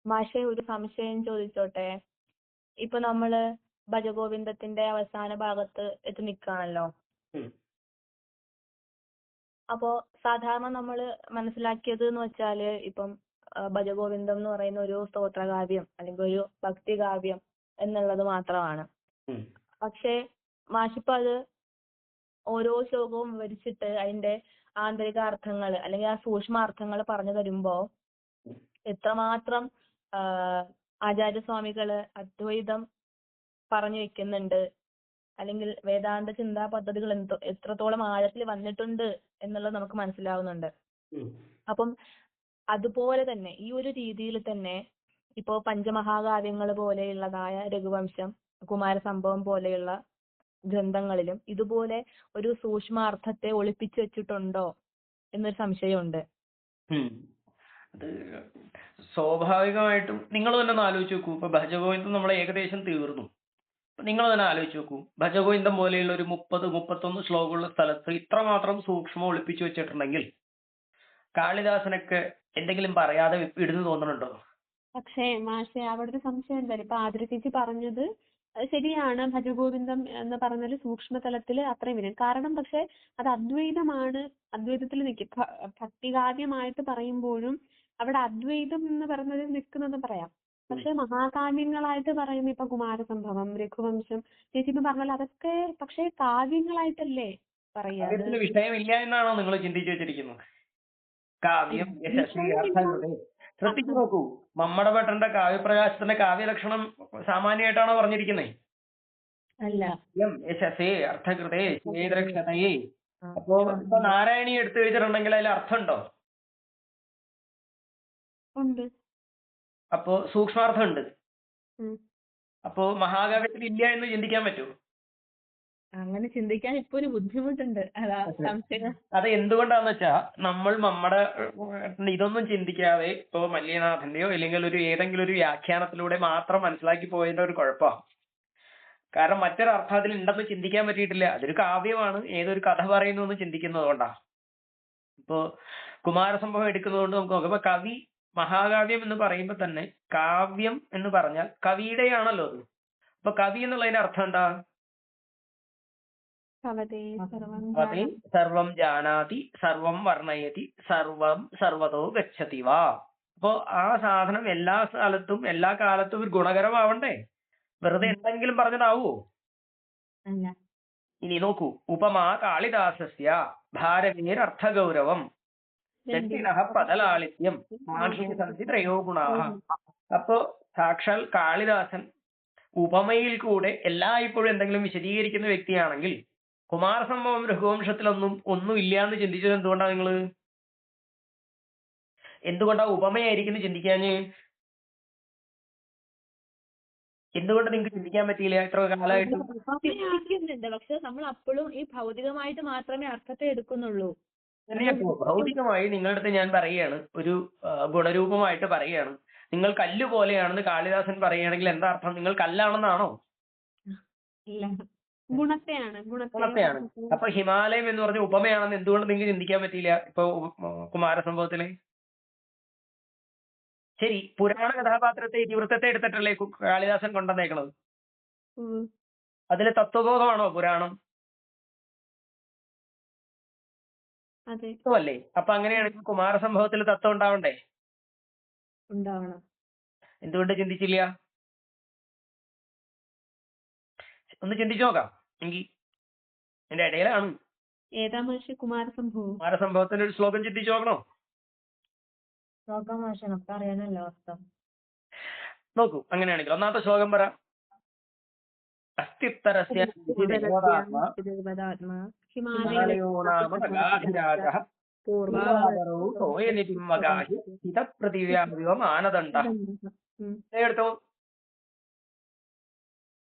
മാഷെ ഒരു സംശയം ചോദിച്ചോട്ടെ? ഇപ്പൊ നമ്മള് ഭജഗോവിന്ദത്തിന്റെ അവസാന ഭാഗത്ത് എത്തി നിൽക്കുകയാണല്ലോ. അപ്പോ സാധാരണ നമ്മള് മനസ്സിലാക്കിയത് എന്ന് വെച്ചാല് ഇപ്പം ഭജഗോവിന്ദം എന്ന് പറയുന്ന ഒരു സ്തോത്രകാവ്യം അല്ലെങ്കിൽ ഒരു ഭക്തികാവ്യം എന്നുള്ളത് മാത്രമാണ്. പക്ഷേ മാഷിപ്പോ അത് ഓരോ ശ്ലോകവും വിവരിച്ചിട്ട് അതിന്റെ ആന്തരിക അർത്ഥങ്ങൾ അല്ലെങ്കിൽ ആ സൂക്ഷ്മാർത്ഥങ്ങൾ പറഞ്ഞു തരുമ്പോ എത്രമാത്രം ആചാര്യസ്വാമികള് അദ്വൈതം പറഞ്ഞു വെക്കുന്നുണ്ട്, അല്ലെങ്കിൽ വേദാന്ത ചിന്താ പദ്ധതികൾ എത്രത്തോളം ആഴത്തിൽ വന്നിട്ടുണ്ട് എന്നുള്ളത് നമുക്ക് മനസ്സിലാവുന്നുണ്ട്. അപ്പം അതുപോലെ തന്നെ ഈ ഒരു രീതിയിൽ തന്നെ ഇപ്പോ പഞ്ചമഹാകാവ്യങ്ങൾ പോലെയുള്ളതായ രഘുവംശം, കുമാരസംഭവം പോലെയുള്ള ഗ്രന്ഥങ്ങളിലും ഇതുപോലെ ഒരു സൂക്ഷ്മാർത്ഥത്തെ ഒളിപ്പിച്ചു വെച്ചിട്ടുണ്ടോ എന്നൊരു സംശയമുണ്ട്. അത് സ്വാഭാവികമായിട്ടും നിങ്ങൾ തന്നെ ഒന്ന് ആലോചിച്ച് നോക്കൂ. ഇപ്പൊ ഭജഗോവിന്ദം നമ്മൾ ഏകദേശം തീർന്നു. നിങ്ങൾ തന്നെ ആലോചിച്ച് നോക്കൂ, ഭജഗോവിന്ദം പോലെയുള്ള ഒരു 30-31 ശ്ലോകമുള്ള സ്ഥലത്ത് ഇത്രമാത്രം സൂക്ഷ്മം ഒളിപ്പിച്ചു വെച്ചിട്ടുണ്ടെങ്കിൽ കാളിദാസനൊക്കെ എന്തെങ്കിലും പറയാതെ ഇടുന്നു തോന്നുന്നുണ്ടോ? പക്ഷേ മാഷെ അവിടെ ഒരു സംശയം എന്തായാലും ഇപ്പൊ ആതിര ചേച്ചി പറഞ്ഞത് ശരിയാണ്. ഭജഗോവിന്ദം എന്ന് പറഞ്ഞാൽ സൂക്ഷ്മതലത്തില് അത്രയും വരും. കാരണം പക്ഷെ അത് അദ്വൈതമാണ്, അദ്വൈതത്തിൽ നിൽക്കും. ഭക്തികാവ്യമായിട്ട് പറയുമ്പോഴും അവിടെ അദ്വൈതം എന്ന് പറഞ്ഞത് നിൽക്കുന്നെന്ന് പറയാം. പക്ഷെ മഹാകാവ്യങ്ങളായിട്ട് പറയുന്ന ഇപ്പൊ കുമാരസംഭവം, രഘുവംശം, ചേച്ചി ഇപ്പൊ പറഞ്ഞാൽ അതൊക്കെ പക്ഷെ കാവ്യങ്ങളായിട്ടല്ലേ പറയാ? വിഷയമില്ല എന്നാണോ നിങ്ങൾ ചിന്തിച്ചു വെച്ചിരിക്കുന്നത്? കാവ്യം ശ്രദ്ധിച്ചു നോക്കൂ, മമ്മടെ ഭട്ടന്റെ കാവ്യപ്രകാശത്തിന്റെ കാവ്യലക്ഷണം സാമാന്യമായിട്ടാണോ പറഞ്ഞിരിക്കുന്നത്? അല്ല, യശസേ അർത്ഥകൃതേ ശേദ്രക്ഷതയെ. അപ്പോ ഇപ്പൊ നാരായണി എടുത്തു വെച്ചിട്ടുണ്ടെങ്കിൽ അതിൽ അർത്ഥമുണ്ടോ? ഉണ്ട്. അപ്പോ സൂക്ഷ്മാർത്ഥം ഉണ്ട്. അപ്പോ മഹാകാവ്യത്തിൽ ഇല്ല എന്ന് ചിന്തിക്കാൻ പറ്റുമോ? അങ്ങനെ ചിന്തിക്കാൻ ഇപ്പൊ ഒരു ബുദ്ധിമുട്ടുണ്ട്. അത് എന്തുകൊണ്ടാന്ന് വെച്ചാ നമ്മൾ നമ്മുടെ ഇതൊന്നും ചിന്തിക്കാതെ ഇപ്പൊ മല്യനാഥന്റെയോ അല്ലെങ്കിൽ ഏതെങ്കിലും ഒരു വ്യാഖ്യാനത്തിലൂടെ മാത്രം മനസ്സിലാക്കി പോയതിന്റെ ഒരു കുഴപ്പമാണ്. കാരണം മറ്റൊരു അർത്ഥം അതിൽ ഉണ്ടെന്ന് ചിന്തിക്കാൻ പറ്റിയിട്ടില്ല. അതൊരു കാവ്യമാണ്, ഏതൊരു കഥ പറയുന്നു എന്ന് ചിന്തിക്കുന്നത് കൊണ്ടാ. ഇപ്പോ കുമാരസംഭവം എടുക്കുന്നത് കൊണ്ട് നമുക്ക് നോക്കാം. ഇപ്പൊ കവി മഹാകാവ്യം എന്ന് പറയുമ്പോ തന്നെ കാവ്യം എന്ന് പറഞ്ഞാൽ കവിയുടെയാണല്ലോ അത്. അപ്പൊ കവി എന്നുള്ളതിന്റെ അർത്ഥം എന്താ? സർവം ജാനാതി സർവം വർണ്ണയതി സർവം സർവതോ ഗച്ഛതി വാ. അപ്പോ ആ സാധനം എല്ലാ സ്ഥലത്തും എല്ലാ കാലത്തും ഒരു ഗുണകരമാവണ്ടേ? വെറുതെ എന്തെങ്കിലും പറഞ്ഞതാവോ? ഇനി നോക്കൂ, ഉപമാ കാളിദാസസ്യ ഭാരവീരർത്ഥഗൗരവം പദലാളിത്യം സന്ധി ത്രയോ ഗുണാഹ. അപ്പോ സാക്ഷാൽ കാളിദാസൻ ഉപമയിൽ കൂടെ എല്ലായ്പ്പോഴും എന്തെങ്കിലും വിശദീകരിക്കുന്ന വ്യക്തിയാണെങ്കിൽ കുമാരസംഭവം രഘുവംശത്തിലൊന്നും ഇല്ലാന്ന് ചിന്തിച്ചത് എന്തുകൊണ്ടാ നിങ്ങള്? എന്തുകൊണ്ടാ ഉപമയായിരിക്കുന്നു ചിന്തിക്കാഞ്ഞ്? എന്തുകൊണ്ട് നിങ്ങൾക്ക് ചിന്തിക്കാൻ പറ്റിയില്ല ഇത്ര കാലമായിട്ട്? പക്ഷെ നമ്മൾ അപ്പോഴും ഈ ഭൗതികമായിട്ട് മാത്രമേ അർത്ഥത്തെ എടുക്കുന്നുള്ളൂ. ഭൗതികമായി നിങ്ങളുടെ അടുത്ത് ഞാൻ പറയുകയാണ്, ഒരു ഗുണരൂപമായിട്ട് പറയുകയാണ്. നിങ്ങൾ കല്ല് പോലെയാണെന്ന് കാളിദാസൻ പറയുകയാണെങ്കിൽ എന്താ അർത്ഥം? നിങ്ങൾ കല്ലാണെന്നാണോ? ഗുണത്തെയാണ്. അപ്പൊ ഹിമാലയം എന്ന് പറഞ്ഞ ഉപമയാണെന്ന് എന്തുകൊണ്ട് നിങ്ങൾക്ക് ചിന്തിക്കാൻ പറ്റിയില്ല ഇപ്പൊ കുമാരസംഭവത്തില്? ശരി, പുരാണ കഥാപാത്രത്തെ ഇതിവൃത്തത്തെ എടുത്തിട്ടല്ലേ കാളിദാസൻ കൊണ്ടുവന്നേക്കണത്? അതിലെ തത്വബോധമാണോ പുരാണം? അല്ലേ? അപ്പൊ അങ്ങനെയാണെങ്കിൽ കുമാരസംഭവത്തിൽ തത്വം ഉണ്ടാവണ്ടേ? ഉണ്ടാവണം. എന്തുകൊണ്ട് ചിന്തിച്ചില്ല? ഒന്ന് ചിന്തിച്ചു നോക്കാം എങ്കിൽ. എന്റെ ഇടയിലാണ്. കുമാരസംഭവത്തിന്റെ ഒരു ശ്ലോകം ചിന്തിച്ചു നോക്കണോ? നോക്കൂ, അങ്ങനെയാണെങ്കിൽ ഒന്നാമത്തെ ശ്ലോകം പറ. അസ്ഥിത്തരസ്യ ഹിമാലയോ നാമ മഗാധിരാജഃ പൂർവാപരോ തോയനിപിംവഗാഹി ഹിതപൃഥിവ്യാമിവ മാനദണ്ഡഃ. എടുത്തോ,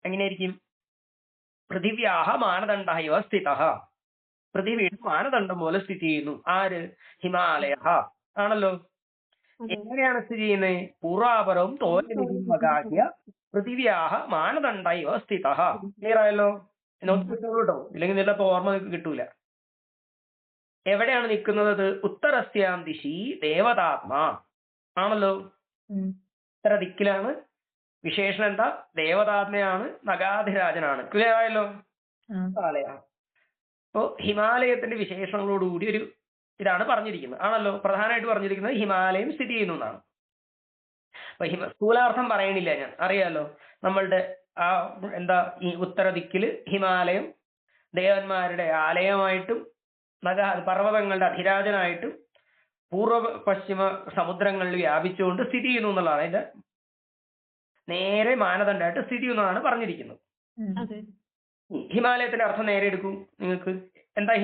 എങ്ങനെയായിരിക്കും? പൃഥിവ്യാഹ മാനദണ്ഡഃ ഇവ സ്ഥിതഃ. പൃഥിവിയുടെ മാനദണ്ഡം പോലെ സ്ഥിതി ചെയ്യുന്നു. ആര്? ഹിമാലയഃ ആണല്ലോ. എങ്ങനെയാണ് സ്ഥിതി ചെയ്യുന്നത്? പൂർവാപരവും തോയനിപിംവഗാഹ്യ പൃഥിവ്യാഹ മാനദണ്ഡ ഇവ സ്ഥിതഃ. ക്ലിയർ ആയല്ലോ? കേട്ടോ, ഇല്ലെങ്കിൽ നിങ്ങളുടെ ഓർമ്മ കിട്ടൂല. എവിടെയാണ് നിൽക്കുന്നത്? ഉത്തരസ്യാം ദിശി ദേവതാത്മാ ആണല്ലോ. ഉത്തര ദിക്കിലാണ്. വിശേഷണം എന്താ? ദേവതാത്മയാണ്, നഗാധിരാജനാണ്. ക്ലിയർ ആയല്ലോ? ഹിമാലയാണ്. അപ്പോ ഹിമാലയത്തിന്റെ വിശേഷങ്ങളോടുകൂടി ഒരു ഇതാണ് പറഞ്ഞിരിക്കുന്നത് ആണല്ലോ. പ്രധാനമായിട്ട് പറഞ്ഞിരിക്കുന്നത് ഹിമാലയം സ്ഥിതി ചെയ്യുന്നു എന്നാണ്. അപ്പൊ സ്ഥൂലാർത്ഥം പറയണില്ല ഞാൻ, അറിയാലോ. നമ്മളുടെ ആ എന്താ ഈ ഉത്തര ദിക്കില് ഹിമാലയം ദേവന്മാരുടെ ആലയമായിട്ടും പർവ്വതങ്ങളുടെ അധിരാജനായിട്ടും പൂർവ്വ പശ്ചിമ സമുദ്രങ്ങളിൽ വ്യാപിച്ചുകൊണ്ട് സ്ഥിതി ചെയ്യുന്നു എന്നുള്ളതാണ് അതിന്റെ നേരെ മാനദണ്ഡമായിട്ട് സ്ഥിതി ചെയ്യുന്നതാണ് പറഞ്ഞിരിക്കുന്നത്. ഹിമാലയത്തിന്റെ അർത്ഥം നേരെ എടുക്കൂ നിങ്ങൾക്ക്. എന്താ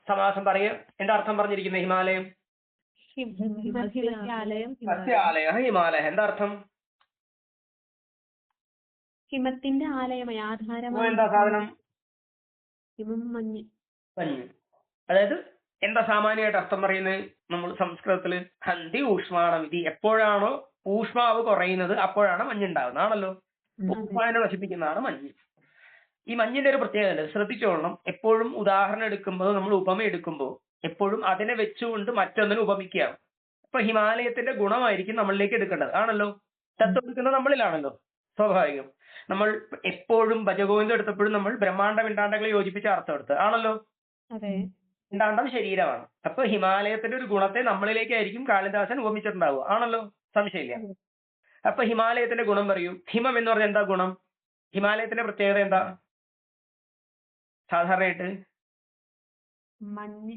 സമാസം പറയുക? എന്താ അർത്ഥം പറഞ്ഞിരിക്കുന്നത്? ഹിമാലയം സസ്യാലയ ഹിമാലയ. എന്താ അർത്ഥം? ഹിമത്തിന്റെ ആലയമായി ആധാരമായി. എന്താ സാധനം? ഹിമം, മഞ്ഞ്. മഞ്ഞ്. അതായത് എന്താ സാമാന്യമായിട്ട് അർത്ഥം പറയുന്നത്? നമ്മൾ സംസ്കൃതത്തില് ഹന്തി ഊഷ്മാണമിതി, എപ്പോഴാണോ ഊഷ്മാവ് കുറയുന്നത് അപ്പോഴാണ് മഞ്ഞുണ്ടാകുന്നത് ആണല്ലോ. ഊഷ്മാവിനെ നശിപ്പിക്കുന്നതാണ് മഞ്ഞ്. ഈ മഞ്ഞിന്റെ ഒരു പ്രത്യേകത ശ്രദ്ധിച്ചോളണം. എപ്പോഴും ഉദാഹരണം എടുക്കുമ്പോൾ, നമ്മൾ ഉപമ എടുക്കുമ്പോൾ എപ്പോഴും അതിനെ വെച്ചുകൊണ്ട് മറ്റൊന്നിനെ ഉപമിക്കുകയാണ്. ഇപ്പൊ ഹിമാലയത്തിന്റെ ഗുണമായിരിക്കും നമ്മളിലേക്ക് എടുക്കേണ്ടത് ആണല്ലോ. തത്വം എടുക്കുന്നത് നമ്മളിലാണല്ലോ, സ്വാഭാവികം. നമ്മൾ എപ്പോഴും ഭജഗോവിന്ദം എടുത്തപ്പോഴും നമ്മൾ ബ്രഹ്മാണ്ട പിണ്ടാണ്ടങ്ങളെ യോജിപ്പിച്ച അർത്ഥം എടുത്ത് ആണല്ലോ. പിണ്ടാണ്ടം ശരീരമാണ്. അപ്പൊ ഹിമാലയത്തിന്റെ ഒരു ഗുണത്തെ നമ്മളിലേക്കായിരിക്കും കാളിദാസൻ ഉപമിച്ചിട്ടുണ്ടാവുക ആണല്ലോ, സംശയമില്ല. അപ്പൊ ഹിമാലയത്തിന്റെ ഗുണം പറയൂ. ഹിമം എന്ന് പറഞ്ഞാൽ എന്താ ഗുണം? ഹിമാലയത്തിന്റെ പ്രത്യേകത എന്താ സാധാരണയായിട്ട്? മഞ്ഞ്,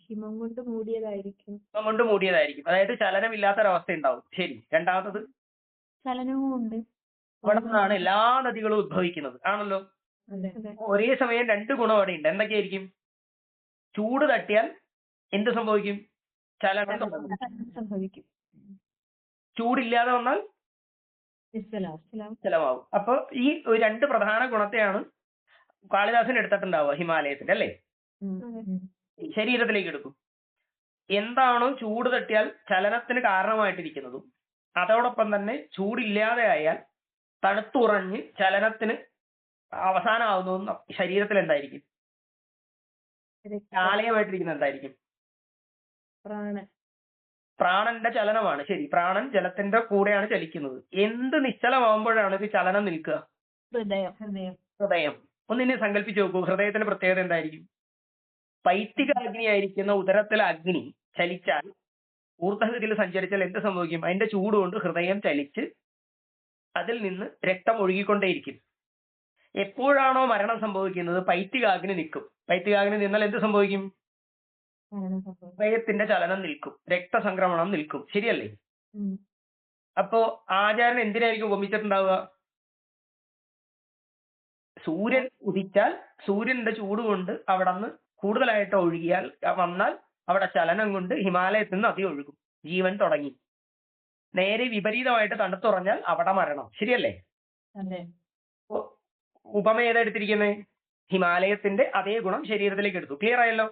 ഹിമം കൊണ്ട് മൂടിയതായിരിക്കും. ഹിമം കൊണ്ട് മൂടിയതായിരിക്കും, അതായത് ചലനമില്ലാത്തൊരവസ്ഥ ഉണ്ടാവും. ശരി. രണ്ടാമത്തത് ചലനവും ഉണ്ട്. അവിടെ നിന്നാണ് എല്ലാ നദികളും ഉദ്ഭവിക്കുന്നത് ആണല്ലോ. ഒരേ സമയം രണ്ട് ഗുണം അവിടെ ഉണ്ട്. എന്തൊക്കെയായിരിക്കും? ചൂട് തട്ടിയാൽ എന്ത് സംഭവിക്കും? ചലനം സംഭവിക്കും. ചൂടില്ലാതെ വന്നാൽ നിശ്ചലമാവും. അപ്പൊ ഈ രണ്ട് പ്രധാന ഗുണത്തെയാണ് കാളിദാസൻ എടുത്തിട്ടുണ്ടാവുക ഹിമാലയത്തിന്റെ, അല്ലേ? ശരീരത്തിലേക്ക് എടുക്കും. എന്താണോ ചൂട് തട്ടിയാൽ ചലനത്തിന് കാരണമായിട്ടിരിക്കുന്നതും അതോടൊപ്പം തന്നെ ചൂടില്ലാതെ ആയാൽ തണുത്തുറഞ്ഞ് ചലനത്തിന് അവസാനമാവുന്നതും ശരീരത്തിൽ എന്തായിരിക്കും? ആലയമായിട്ടിരിക്കുന്നത് എന്തായിരിക്കും? പ്രാണന്റെ ചലനമാണ്. ശരി. പ്രാണൻ ജലത്തിന്റെ കൂടെയാണ് ചലിക്കുന്നത്. എന്ത് നിശ്ചലമാകുമ്പോഴാണ് ഇത് ചലനം നിൽക്കുക? ഹൃദയം. ഒന്നിനെ സങ്കല്പിച്ച് നോക്കൂ. ഹൃദയത്തിന്റെ പ്രത്യേകത എന്തായിരിക്കും? പൈത്തിക അഗ്നിയായിരിക്കുന്ന ഉദരത്തിലെ അഗ്നി ചലിച്ചാൽ, ഊർധ്വഗതിയിൽ സഞ്ചരിച്ചാൽ എന്ത് സംഭവിക്കും? അതിന്റെ ചൂട് കൊണ്ട് ഹൃദയം ചലിച്ച് അതിൽ നിന്ന് രക്തം ഒഴുകിക്കൊണ്ടേയിരിക്കും. എപ്പോഴാണോ മരണം സംഭവിക്കുന്നത് പൈത്തികാഗ്നി നിൽക്കും. പൈത്തികാഗ്നി നിന്നാൽ എന്ത് സംഭവിക്കും? ഹൃദയത്തിന്റെ ചലനം നിൽക്കും, രക്തസംക്രമണം നിൽക്കും. ശരിയല്ലേ? അപ്പോ ആചാര്യൻ എന്തിനായിരിക്കും ഉപമിച്ചിട്ടുണ്ടാവുക? സൂര്യൻ ഉദിച്ചാൽ സൂര്യന്റെ ചൂട് കൊണ്ട് അവിടെ നിന്ന് കൂടുതലായിട്ട് ഒഴുകിയാൽ വന്നാൽ അവിടെ ചലനം കൊണ്ട് ഹിമാലയത്തിൽ നിന്ന് അതി ഒഴുകും, ജീവൻ തുടങ്ങി. നേരെ വിപരീതമായിട്ട് തണുത്തുറഞ്ഞാൽ അവിടെ മരണം. ശരിയല്ലേ? ഉപമ ഏതെടുത്തിരിക്കുന്നത്? ഹിമാലയത്തിന്റെ അതേ ഗുണം ശരീരത്തിലേക്ക് എടുത്തു. ക്ലിയർ ആയല്ലോ?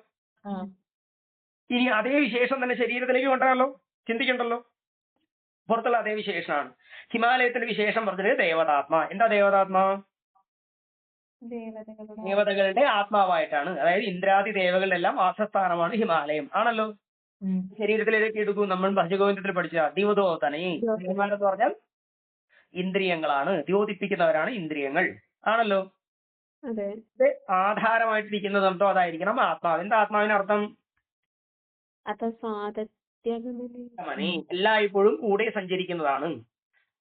ഇനി അതേ വിശേഷം തന്നെ ശരീരത്തിലേക്ക് കൊണ്ടുവരാമല്ലോ, ചിന്തിക്കണ്ടല്ലോ. പുറത്തുള്ള അതേ വിശേഷമാണ്. ഹിമാലയത്തിന്റെ വിശേഷം പറഞ്ഞത് ദേവതാത്മ. എന്താ ദേവതാത്മ? ദേവതകളുടെ ആത്മാവായിട്ടാണ്. അതായത് ഇന്ദ്രാദി ദേവകളുടെ എല്ലാം വാസസ്ഥാനമാണ് ഹിമാലയം ആണല്ലോ. ശരീരത്തിലേക്ക് എടുക്കും. നമ്മൾ ഭജഗോവിന്ദത്തിൽ പഠിച്ച ദിവതോതനെ എന്ന് പറഞ്ഞാൽ ഇന്ദ്രിയങ്ങളാണ്, ദ്യോതിപ്പിക്കുന്നവരാണ് ഇന്ദ്രിയങ്ങൾ ആണല്ലോ. ആധാരമായിട്ടിരിക്കുന്നത് എന്തോ അതായിരിക്കണം ആത്മാവ്. എന്താ ആത്മാവിന് അർത്ഥം? എല്ലായ്പ്പോഴും കൂടെ സഞ്ചരിക്കുന്നതാണ്.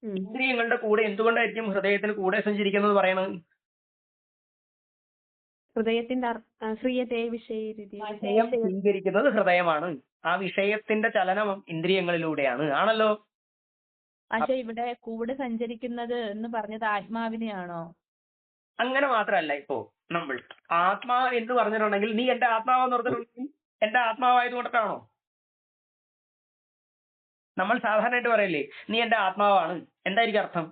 ഇന്ദ്രിയങ്ങളുടെ കൂടെ എന്തുകൊണ്ടായിരിക്കും ഹൃദയത്തിന് കൂടെ സഞ്ചരിക്കുന്നത് പറയണത്? ഹൃദയത്തിന്റെ വിഷയം സ്വീകരിക്കുന്നത് ഹൃദയമാണ്. ആ വിഷയത്തിന്റെ ചലനം ഇന്ദ്രിയങ്ങളിലൂടെയാണ് ആണല്ലോ. പക്ഷെ ഇവിടെ കൂടെ സഞ്ചരിക്കുന്നത് എന്ന് പറഞ്ഞത് ആത്മാവിനെയാണോ? അങ്ങനെ മാത്രമല്ല. ഇപ്പോ നമ്മൾ ആത്മാവ് എന്ന് പറഞ്ഞിട്ടുണ്ടെങ്കിൽ നീ എന്റെ ആത്മാവെന്ന് പറഞ്ഞിട്ടുണ്ടെങ്കിൽ എന്റെ ആത്മാവായതുകൊണ്ടാണോ? നമ്മൾ സാധാരണയായിട്ട് പറയില്ലേ നീ എന്റെ ആത്മാവാണ്, എന്തായിരിക്കും അർത്ഥം?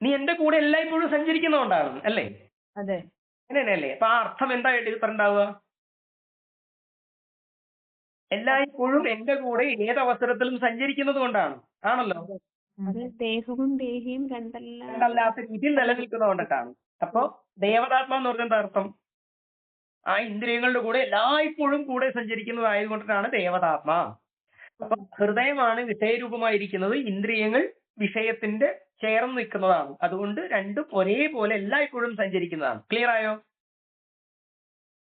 നീ എന്റെ കൂടെ എല്ലായ്പ്പോഴും സഞ്ചരിക്കുന്നതുകൊണ്ടാണ്, അല്ലേ? അതെ, അങ്ങനെയല്ലേ? അപ്പൊ ആ അർത്ഥം എന്തായിട്ട് ഇട്ടുണ്ടാവുക? എല്ലായ്പ്പോഴും എന്റെ കൂടെ ഏതവസരത്തിലും സഞ്ചരിക്കുന്നത് കൊണ്ടാണ് ആണല്ലോ. ദേഹവും ദേഹിയും രണ്ടല്ലാത്ത രീതിയിൽ നിലനിൽക്കുന്നത് കൊണ്ടിട്ടാണ്. അപ്പൊ ദേവതാത്മ എന്ന് പറഞ്ഞ എന്താ അർത്ഥം? ആ ഇന്ദ്രിയങ്ങളുടെ കൂടെ എല്ലായ്പ്പോഴും കൂടെ സഞ്ചരിക്കുന്നതായത് കൊണ്ടിട്ടാണ് ദേവതാത്മ. അപ്പൊ ഹൃദയമാണ് വിഷയരൂപമായിരിക്കുന്നത്, ഇന്ദ്രിയങ്ങൾ വിഷയത്തിന്റെ ചേർന്ന് നിൽക്കുന്നതാണ്. അതുകൊണ്ട് രണ്ടും ഒരേപോലെ എല്ലായ്പ്പോഴും സഞ്ചരിക്കുന്നതാണ്. ക്ലിയർ ആയോ?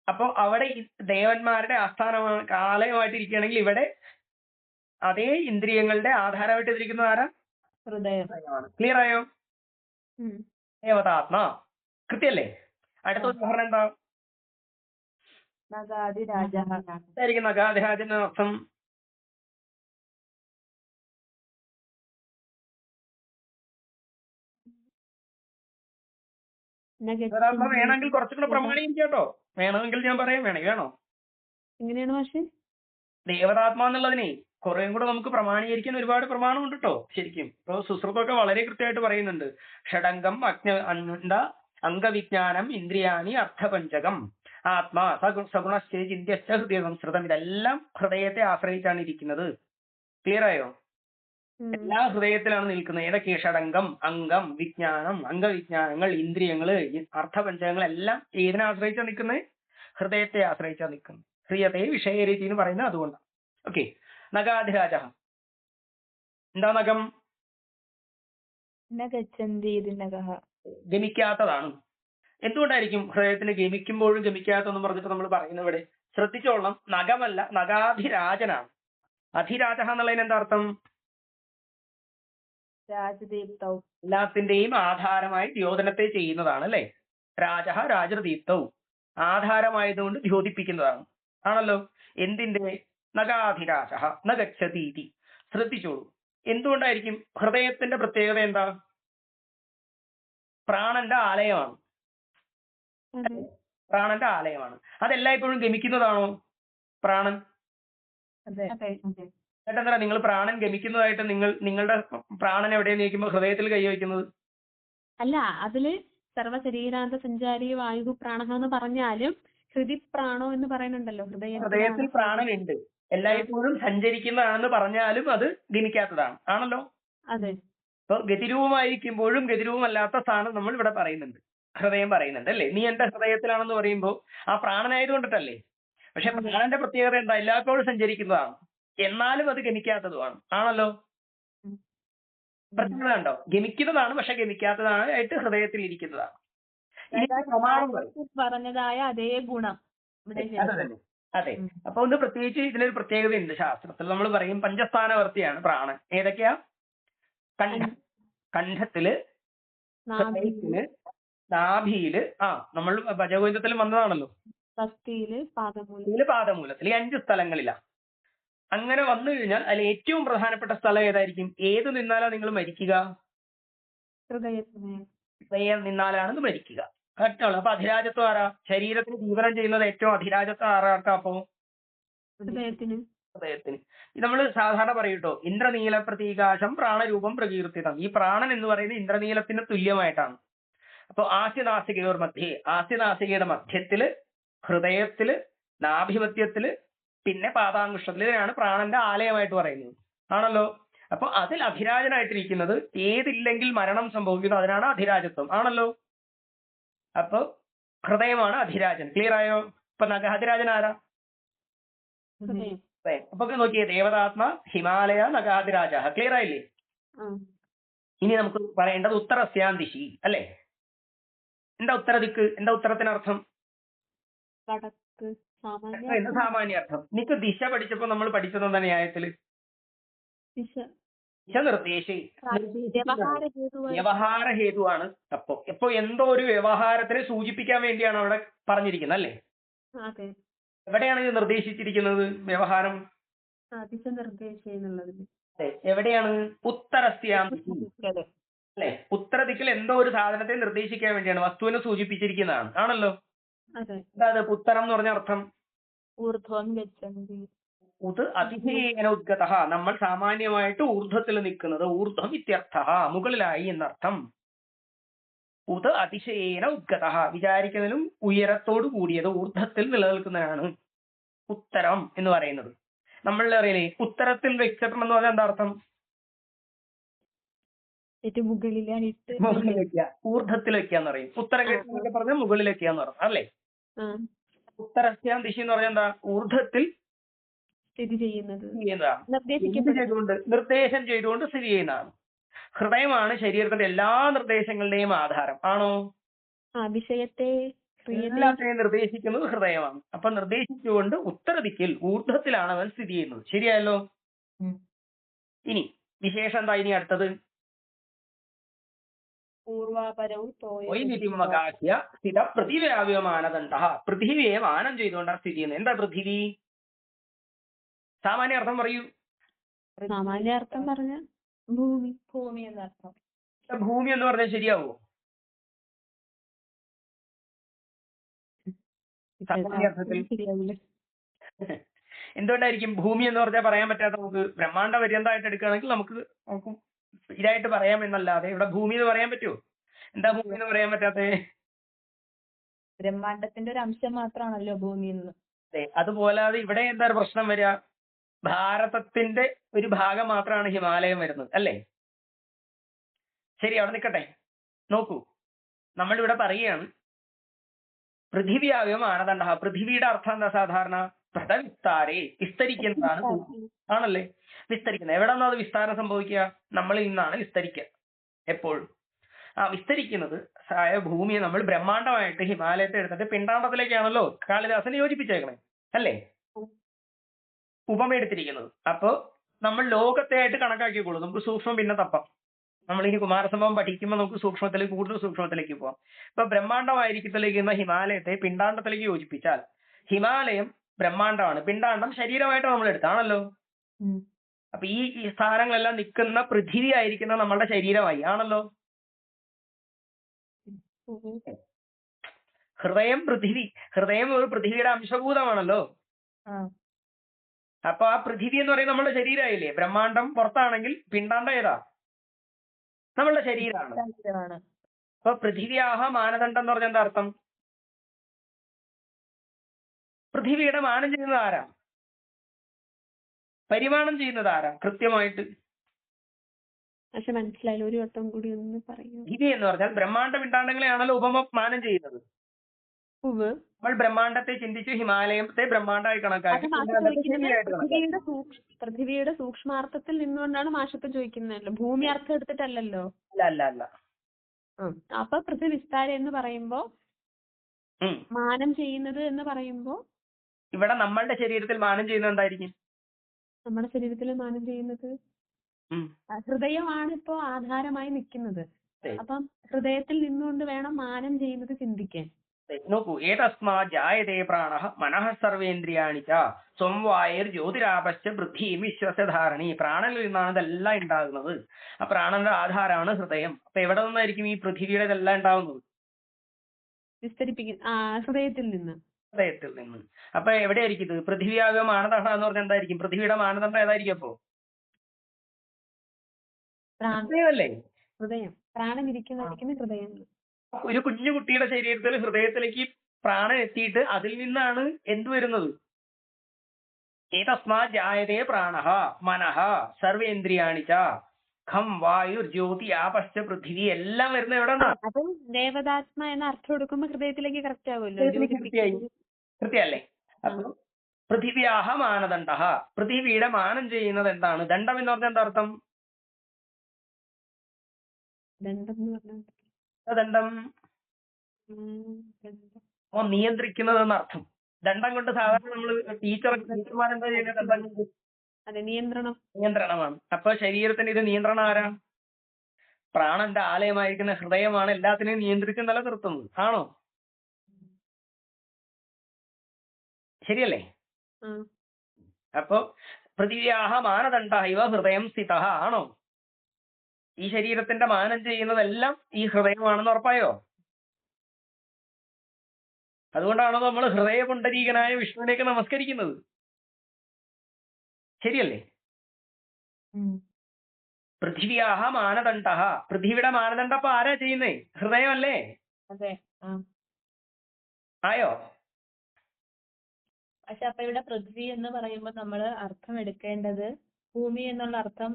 അപ്പൊ അവിടെ ദേവന്മാരുടെ ആസ്ഥാനമാണ്, ആലയമായിട്ടിരിക്കുകയാണെങ്കിൽ ഇവിടെ അതേ ഇന്ദ്രിയങ്ങളുടെ ആധാരമായിട്ട് ഇരിക്കുന്നത് ആരാ? ഹൃദയമാണ്. ക്ലിയർ ആയോ? ദേവതാത്മാ. കൃത്യല്ലേ? അടുത്ത ഉദാഹരണം എന്താ? നഗാധിരാജ. എന്തായിരിക്കും നഗാധിരാജന്റെ അർത്ഥം? വേണമെങ്കിൽ കുറച്ചുകൂടെ പ്രമാണീകരിക്കാം കേട്ടോ. വേണമെങ്കിൽ ഞാൻ പറയാം. വേണമെങ്കിൽ വേണോ? എങ്ങനെയാണ് പക്ഷേ ദേവതാത്മാ എന്നുള്ളതിനെ കുറേയും കൂടെ നമുക്ക് പ്രമാണീകരിക്കാൻ ഒരുപാട് പ്രമാണമുണ്ട് കേട്ടോ. ശരിക്കും ഇപ്പൊ സുശ്രുതൊക്കെ വളരെ കൃത്യമായിട്ട് പറയുന്നുണ്ട്. ഷഡംഗം അംഗവിജ്ഞാനം ഇന്ദ്രിയാണി അർത്ഥപഞ്ചകം ആത്മാ സഗുണശ്ചേ ചിന്ത്യശ്ച ഹൃദയ സംസ്കൃതം. ഇതെല്ലാം ഹൃദയത്തെ ആശ്രയിച്ചാണ് ഇരിക്കുന്നത്. ക്ലിയർ ആയോ? എല്ലാ ഹൃദയത്തിലാണ് നിൽക്കുന്നത്. ഏതൊക്കെ? ഷഡംഗം, അംഗം, വിജ്ഞാനം, അംഗവിജ്ഞാനങ്ങൾ, ഇന്ദ്രിയങ്ങള്, അർത്ഥപഞ്ചകങ്ങൾ എല്ലാം ഏതിനെ ആശ്രയിച്ചാണ് നിൽക്കുന്നത്? ഹൃദയത്തെ ആശ്രയിച്ചാണ് നിൽക്കുന്നത്. ഹൃദയത്തെ വിഷയരീതി എന്ന് പറയുന്നത് അതുകൊണ്ടാണ്. ഓക്കെ. നഗാധിരാജ. എന്താ നഗം? ഗമിക്കാത്തതാണ്. എന്തുകൊണ്ടായിരിക്കും ഹൃദയത്തിന് ഗമിക്കുമ്പോഴും ഗമിക്കാത്തെന്ന് പറഞ്ഞിട്ട് നമ്മൾ പറയുന്നത്? ഇവിടെ ശ്രദ്ധിച്ചോളണം. നഗമല്ല, നഗാധിരാജനാണ്. അധിരാജ എന്നുള്ളതിന് എന്താ അർത്ഥം? രാജദീപ്തവും. എല്ലാത്തിന്റെയും ആധാരമായി ദ്യോതനത്തെ ചെയ്യുന്നതാണ് അല്ലെ? രാജ രാജദീപ്തവും ആധാരമായതുകൊണ്ട് ദ്യോതിപ്പിക്കുന്നതാണ്. ആണല്ലോ. എന്തിന്റെ? നഗാധിരാജ നഗച്ഛതീതി. ശ്രദ്ധിച്ചോളൂ. എന്തുകൊണ്ടായിരിക്കും? ഹൃദയത്തിന്റെ പ്രത്യേകത എന്താ? പ്രാണന്റെ ആലയമാണ്. പ്രാണന്റെ ആലയമാണ്. അതെല്ലായ്പ്പോഴും ഗമിക്കുന്നതാണോ പ്രാണൻ? ചേട്ടാ, നിങ്ങൾ പ്രാണൻ ഗമിക്കുന്നതായിട്ട് നിങ്ങളുടെ പ്രാണൻ എവിടെയെന്ന് ചോദിക്കുമ്പോൾ ഹൃദയത്തിൽ കൈവയ്ക്കുന്നത്? അല്ല, അതില് സർവശരീരാന്ത സഞ്ചാരി വായു പ്രാണ എന്ന് പറഞ്ഞാലും ഹൃദി പ്രാണോ എന്ന് പറയുന്നുണ്ടല്ലോ. ഹൃദയത്തിൽ പ്രാണൻ ഉണ്ട്, എല്ലായ്പ്പോഴും സഞ്ചരിക്കുന്നതാണെന്ന് പറഞ്ഞാലും അത് ഗമിക്കാത്തതാണ്. ആണല്ലോ. അതെ. ഇപ്പൊ ഗതിരൂപമായിരിക്കുമ്പോഴും ഗതിരൂപമല്ലാത്ത സ്ഥാനം നമ്മൾ ഇവിടെ പറയുന്നുണ്ട്, ഹൃദയം പറയുന്നുണ്ട് അല്ലേ? നീ എന്റെ ഹൃദയത്തിലാണെന്ന് പറയുമ്പോൾ ആ പ്രാണനായതുകൊണ്ടിട്ടല്ലേ? പക്ഷെ പ്രാണന്റെ പ്രത്യേകത എന്താ? എല്ലായ്പ്പോഴും സഞ്ചരിക്കുന്നതാണ്, എന്നാലും അത് ഗമിക്കാത്തതുമാണ്. ആണല്ലോ. പ്രത്യേകത ഉണ്ടോ? ഗമിക്കുന്നതാണ് പക്ഷെ ഗമിക്കാത്തതായിട്ട് ഹൃദയത്തിൽ ഇരിക്കുന്നതാണ്. പറഞ്ഞതായ അതേ ഗുണം. അതെ. അപ്പൊ ഒന്ന് പ്രത്യേകിച്ച് ഇതിനൊരു പ്രത്യേകതയുണ്ട് ശാസ്ത്രത്തിൽ. നമ്മൾ പറയും പഞ്ചസ്ഥാനവർത്തിയാണ് പ്രാണൻ. ഏതൊക്കെയാ? കണ്ഠത്തില്, ഹൃദയത്തില്, നാഭിയില്, നമ്മൾ ഭജഗോവിന്ദത്തിൽ വന്നതാണല്ലോ, പാദമൂലത്തിൽ, ഈ 5 സ്ഥലങ്ങളിലാണ്. അങ്ങനെ വന്നു കഴിഞ്ഞാൽ അതിൽ ഏറ്റവും പ്രധാനപ്പെട്ട സ്ഥലം ഏതായിരിക്കും? ഏത് നിന്നാലാ നിങ്ങൾ മരിക്കുക? ഹൃദയം നിന്നാലാണ് മരിക്കുക. കറക്റ്റാണ്. അപ്പൊ അധിരാജത്വം ആരാ? ശരീരത്തിന് ജീവനം ചെയ്യുന്നത് ഏറ്റവും അധിരാജത്വം ആരാർക്കാ? അപ്പോ ഹൃദയത്തിന്. നമ്മൾ സാധാരണ പറയൂട്ടോ, ഇന്ദ്രനീല പ്രതീകാശം പ്രാണരൂപം പ്രകീർത്തിതം. ഈ പ്രാണൻ എന്ന് പറയുന്നത് ഇന്ദ്രനീലത്തിന് തുല്യമായിട്ടാണ്. അപ്പൊ ആസ്യനാസികയോർ മധ്യേ, ആസ്യനാസികയുടെ മധ്യത്തില്, ഹൃദയത്തില്, നാഭിമധ്യത്തില്, പിന്നെ പാദാങ്കുഷ്ടത്തില്, ഇതിനാണ് പ്രാണന്റെ ആലയമായിട്ട് പറയുന്നത്. ആണല്ലോ. അപ്പൊ അതിൽ അധിരാജനായിട്ടിരിക്കുന്നത് ഏതില്ലെങ്കിൽ മരണം സംഭവിക്കുന്നു, അതിനാണ് അധിരാജത്വം. ആണല്ലോ. അപ്പൊ ഹൃദയമാണ് അധിരാജൻ. ക്ലിയർ ആയോ? ഇപ്പൊ നഗാധിരാജൻ ആരാ? അപ്പൊ നോക്കിയേ, ദേവതാത്മ, ഹിമാലയ, നഗാധിരാജ. ക്ലിയർ ആയില്ലേ? ഇനി നമുക്ക് പറയേണ്ടത് ഉത്തരസ്യാന്തിശി അല്ലേ? എന്താ ഉത്തരദിക്ക്? എന്താ ഉത്തരത്തിനർത്ഥം? എന്താ സാമാന്യ അർത്ഥം? നിനക്ക് ദിശ പഠിച്ചപ്പോ നമ്മൾ പഠിച്ചത് എന്താ ന്യായത്തില്? ദിശ നിർദ്ദേശി, വ്യവഹാര ഹേതുവാണ്. അപ്പൊ എന്തോ ഒരു വ്യവഹാരത്തിനെ സൂചിപ്പിക്കാൻ വേണ്ടിയാണ് അവിടെ പറഞ്ഞിരിക്കുന്നത് അല്ലേ? എവിടെയാണ് ഇത് നിർദ്ദേശിച്ചിരിക്കുന്നത്? വ്യവഹാരം എവിടെയാണ്? ഉത്തരസ്യാന്തിശി അല്ലെ? ഉത്തരദിക്കിൽ എന്തോ ഒരു സാധനത്തെ നിർദ്ദേശിക്കാൻ വേണ്ടിയാണ്, വസ്തുവിനെ സൂചിപ്പിച്ചിരിക്കുന്നതാണ്. ആണല്ലോ. അതായത് ഉത്തരം എന്ന് പറഞ്ഞ അർത്ഥം ഉത് അതിശയേന ഉദ്ഗത. നമ്മൾ സാമാന്യമായിട്ട് ഊർധ്വത്തിൽ നിൽക്കുന്നത്, ഊർധ്വം ഇത്യർത്ഥ, മുകളിലായി എന്നർത്ഥം. ഉത് അതിശയേന ഉദ്ഗത, വിചാരിക്കുന്നതിലും ഉയരത്തോട് കൂടിയത്, ഊർധ്വത്തിൽ നിലനിൽക്കുന്നതാണ് ഉത്തരം എന്ന് പറയുന്നത്. നമ്മൾ അറിയില്ലേ, ഉത്തരത്തിൽ വെച്ചിട്ടുണ്ടെന്ന് പറഞ്ഞാൽ എന്താ അർത്ഥം? മുകളിൽ വെക്കുക, ഊർധ്വത്തിൽ വെക്കാന്ന് പറയും. ഉത്തരകേട്ടൊക്കെ പറഞ്ഞാൽ മുകളിൽ വെക്കാന്ന് പറഞ്ഞു അല്ലേ? ഉത്തരസ്യാം ദിശ എന്ന് പറഞ്ഞാൽ എന്താ? ഊർധ്വത്തിൽ സ്ഥിതി ചെയ്യുന്നത്, ചെയ്യുന്നതാണ്. എന്ത് നിർദ്ദേശിക്കപ്പെടുന്നത്. ചെയ്തുകൊണ്ട്? നിർദ്ദേശം ചെയ്തുകൊണ്ട് സ്ഥിതി ചെയ്യുന്നതാണ്. ഹൃദയമാണ് ശരീരത്തിന്റെ എല്ലാ നിർദ്ദേശങ്ങളുടെയും ആധാരം. ആണോ? വിഷയത്തെ എല്ലാത്തിനെയും നിർദ്ദേശിക്കുന്നത് ഹൃദയമാണ്. അപ്പൊ നിർദ്ദേശിച്ചുകൊണ്ട് ഉത്തരദിക്കിൽ ഊർധ്വത്തിലാണ് അവൻ സ്ഥിതി ചെയ്യുന്നത്. ശരിയായല്ലോ? ഇനി വിശേഷം എന്താ ഇനി അടുത്തത്? സ്ഥിത പൃഥിവ്യാവ്യമാനദണ്ഡ. പൃഥിവിയെ മാനം ചെയ്തുകൊണ്ടാണ് സ്ഥിതി ചെയ്യുന്നത്. എന്താ പൃഥിവി? സാമാന്യ അർത്ഥം പറയൂ. സാമാന്യ അർത്ഥം പറഞ്ഞ ഭൂമി. ഭൂമി എന്നർത്ഥം. ഭൂമി എന്ന് പറഞ്ഞാൽ ശരിയാവോ? സാമാന്യ അർത്ഥത്തിൽ എന്തുകൊണ്ടായിരിക്കും ഭൂമി എന്ന് പറഞ്ഞാൽ പറയാൻ പറ്റാത്ത? നമുക്ക് ബ്രഹ്മാണ്ഡ പര്യന്തമായിട്ട് എടുക്കുകയാണെങ്കിൽ നമുക്ക് ഇതായിട്ട് പറയാം എന്നല്ലാതെ ഇവിടെ ഭൂമി എന്ന് പറയാൻ പറ്റുമോ? എന്താ ഭൂമി എന്ന് പറയാൻ പറ്റാത്തേ? ബ്രഹ്മാണ്ഡത്തിന്റെ ഒരു അംശം മാത്രമാണല്ലോ ഭൂമി എന്ന്. അതെ, അതുപോലാതെ ഇവിടെ എന്താ പ്രശ്നം വരിക? ഭാരതത്തിന്റെ ഒരു ഭാഗം മാത്രമാണ് ഹിമാലയം വരുന്നത് അല്ലേ? ശരി, അവിടെ നിൽക്കട്ടെ. നോക്കൂ, നമ്മളിവിടെ പറയുകയാണ് പൃഥിവ്യാവ്യം ആനദണ്ഡ. പൃഥിവിയുടെ അർത്ഥം എന്താ? സാധാരണ പ്രതവിസ്താരേ, വിസ്തരിക്കുന്നതാണ്. ആണല്ലേ? വിസ്തരിക്കുന്നത്. എവിടെ നിന്നാണ് അത് വിസ്താരം സംഭവിക്കുക? നമ്മളിൽ നിന്നാണ് വിസ്തരിക്കുക എപ്പോഴും. വിസ്തരിക്കുന്നത് ആയ ഭൂമിയെ നമ്മൾ ബ്രഹ്മാണ്ഡമായിട്ട് ഹിമാലയത്തെ എടുത്തിട്ട് പിണ്ടാണ്ടത്തിലേക്കാണല്ലോ കാളിദാസൻ യോജിപ്പിച്ചേക്കണേ അല്ലേ? ഉപമ എടുത്തിരിക്കുന്നത്. അപ്പോ നമ്മൾ ലോകത്തെ ആയിട്ട് കണക്കാക്കിക്കോളൂ. നമുക്ക് സൂക്ഷ്മം പിന്നെ തപ്പാം. നമ്മളിനി കുമാരസംഭവം പഠിക്കുമ്പോൾ നമുക്ക് സൂക്ഷ്മത്തിലേക്ക് കൂടുതൽ സൂക്ഷ്മത്തിലേക്ക് പോവാം. ഇപ്പൊ ബ്രഹ്മാണ്ഡമായിരിക്കത്തിലേക്കുന്ന ഹിമാലയത്തെ പിണ്ടാണ്ടത്തിലേക്ക് യോജിപ്പിച്ചാൽ ഹിമാലയം ബ്രഹ്മാണ്ഡമാണ്, പിണ്ടാണ്ഡം ശരീരമായിട്ട് നമ്മൾ എടുത്താണല്ലോ. അപ്പൊ ഈ സ്ഥാനങ്ങളെല്ലാം നിൽക്കുന്ന പൃഥിവി ആയിരിക്കുന്ന നമ്മളുടെ ശരീരമായി ആണല്ലോ. ഹൃദയം പൃഥിവി, ഹൃദയം ഒരു പൃഥിവിയുടെ അംശഭൂതമാണല്ലോ. അപ്പൊ ആ പൃഥിവി എന്ന് പറയുന്നത് നമ്മുടെ ശരീരമായില്ലേ? ബ്രഹ്മാണ്ഡം പുറത്താണെങ്കിൽ പിണ്ടാണ്ഡം ഏതാ? നമ്മളുടെ ശരീരമാണ്. അപ്പൊ പൃഥിവ്യാഹ മാനദണ്ഡം എന്ന് പറഞ്ഞാൽ എന്താ അർത്ഥം? പൃഥിവിയുടെ മാനം ചെയ്യുന്നത് ആരാ? പരിമാണം ചെയ്യുന്നത് ആരാ? കൃത്യമായിട്ട് പക്ഷെ മനസ്സിലായില്ല, ഒരു വട്ടം കൂടി ഒന്ന് പറയൂ. പൃഥിവി എന്ന് പറഞ്ഞാൽ ബ്രഹ്മാണ്ഡ പിണ്ടാണ്ടങ്ങളെയാണല്ലോ ഉപമ മാനം ചെയ്യുന്നത്. നമ്മൾ ബ്രഹ്മാണ്ഡത്തെ ചിന്തിച്ചു ഹിമാലയത്തെ ബ്രഹ്മാണ്ഡമായി കണക്കാക്കി. പൃഥിവിയുടെ സൂക്ഷ്മാർത്ഥത്തിൽ നിന്നുകൊണ്ടാണ് മാഷപ്പം ചോദിക്കുന്നതല്ലോ, ഭൂമി അർത്ഥം എടുത്തിട്ടല്ലല്ലോ. അല്ല. അപ്പൊ പൃഥ്വി വിസ്താരം എന്ന് പറയുമ്പോ മാനം ചെയ്യുന്നത് എന്ന് പറയുമ്പോ ഇവിടെ നമ്മളുടെ ശരീരത്തിൽ മാനം ചെയ്യുന്നത് എന്തായിരിക്കും? നമ്മുടെ ശരീരത്തിൽ മാനം ചെയ്യുന്നത് ഹൃദയമാണ് ഇപ്പോ ആധാരമായി നിൽക്കുന്നത്. അപ്പം ഹൃദയത്തിൽ നിന്നുകൊണ്ട് വേണം മാനം ചെയ്യുന്നത് ചിന്തിക്കാൻ. നോക്കൂ, ഏതസ്മാ ജായതേ പ്രാണഃ മനഃ സർവേന്ദ്രിയാണി ച സ്വംവായർ ജ്യോതിരാപശ്ച പൃഥ്വീം വിശ്വസധാരണി. പ്രാണനിൽ നിന്നാണ് ഇതെല്ലാം ഉണ്ടാകുന്നത്. ആ പ്രാണന്റെ ആധാരമാണ് ഹൃദയം. അപ്പൊ എവിടെ നിന്നായിരിക്കും ഈ പൃഥ്വിയുടെ ഇതെല്ലാം ഉണ്ടാകുന്നത്? ഹൃദയത്തിൽ നിന്ന്. അപ്പൊ എവിടെയായിരിക്കും ഇത്? പൃഥ്വിയാകെ മാനദണ്ഡം എന്ന് പറഞ്ഞാൽ എന്തായിരിക്കും? പൃഥ്വിയുടെ മാനദണ്ഡം ഏതായിരിക്കും? അപ്പോ ഹൃദയമല്ലേ? ഹൃദയം. പ്രാണൻ ഇരിക്കുന്ന ഹൃദയം. ഒരു കുഞ്ഞു കുട്ടിയുടെ ശരീരത്തിൽ ഹൃദയത്തിലേക്ക് പ്രാണൻ എത്തിയിട്ട് അതിൽ നിന്നാണ് എന്ത് വരുന്നത്? ഏതസ്മാ ജായതേ പ്രാണഃ മനഃ സർവേന്ദ്രിയാണി ച ഖം വായുർ ജ്യോതി ആപശ്ച പൃഥ്വി എല്ലാം വരുന്നത് എവിടെ നിന്നാണ്? അത് ദേവതാത്മ എന്ന അർത്ഥം കൊടുക്കുമ്പോ ഹൃദയത്തിലേക്ക് കറക്റ്റ് ആവുമല്ലോ. കൃത്യല്ലേ? അപ്പൊ പൃഥിവ്യാഹ മാനദണ്ഡ. പൃഥിവിയുടെ മാനം ചെയ്യുന്നത് എന്താണ്? ദണ്ഡം എന്ന് പറഞ്ഞാൽ എന്താ അർത്ഥം? ദണ്ഡം നിയന്ത്രിക്കുന്നത് എന്നർത്ഥം. ദണ്ഡം കൊണ്ട് സാധാരണ നമ്മള് ടീച്ചർമാരെന്താ ചെയ്യുന്നത്? ദണ്ഡം കൊണ്ട് നിയന്ത്രണമാണ്. അപ്പൊ ശരീരത്തിന്റെ ഇത് നിയന്ത്രണം ആരാ? പ്രാണന്റെ ആലയമായിരിക്കുന്ന ഹൃദയമാണ് എല്ലാത്തിനെയും നിയന്ത്രിച്ച് നിലനിർത്തുന്നത്. ആണോ? ശരിയല്ലേ? അപ്പൊ പൃഥിവ്യാഹ മാനദണ്ഡ ഇവ ഹൃദയം സ്ഥിത. ആണോ? ഈ ശരീരത്തിന്റെ മാനം ചെയ്യുന്നതെല്ലാം ഈ ഹൃദയമാണെന്ന് ഉറപ്പായോ? അതുകൊണ്ടാണോ നമ്മൾ ഹൃദയപുണ്ഡരീകനായ വിഷ്ണുവിനെയൊക്കെ നമസ്കരിക്കുന്നത്? ശരിയല്ലേ? പൃഥിവ്യാഹ മാനദണ്ഡ. പൃഥ്വിയുടെ മാനദണ്ഡം അപ്പൊ ആരാ ചെയ്യുന്നേ? ഹൃദയമല്ലേ? അതെ. ആയോ? പക്ഷെ അപ്പൊ ഇവിടെ പൃഥ്വി എന്ന് പറയുമ്പോൾ നമ്മൾ അർത്ഥം എടുക്കേണ്ടത് ഭൂമി എന്നുള്ള അർത്ഥം.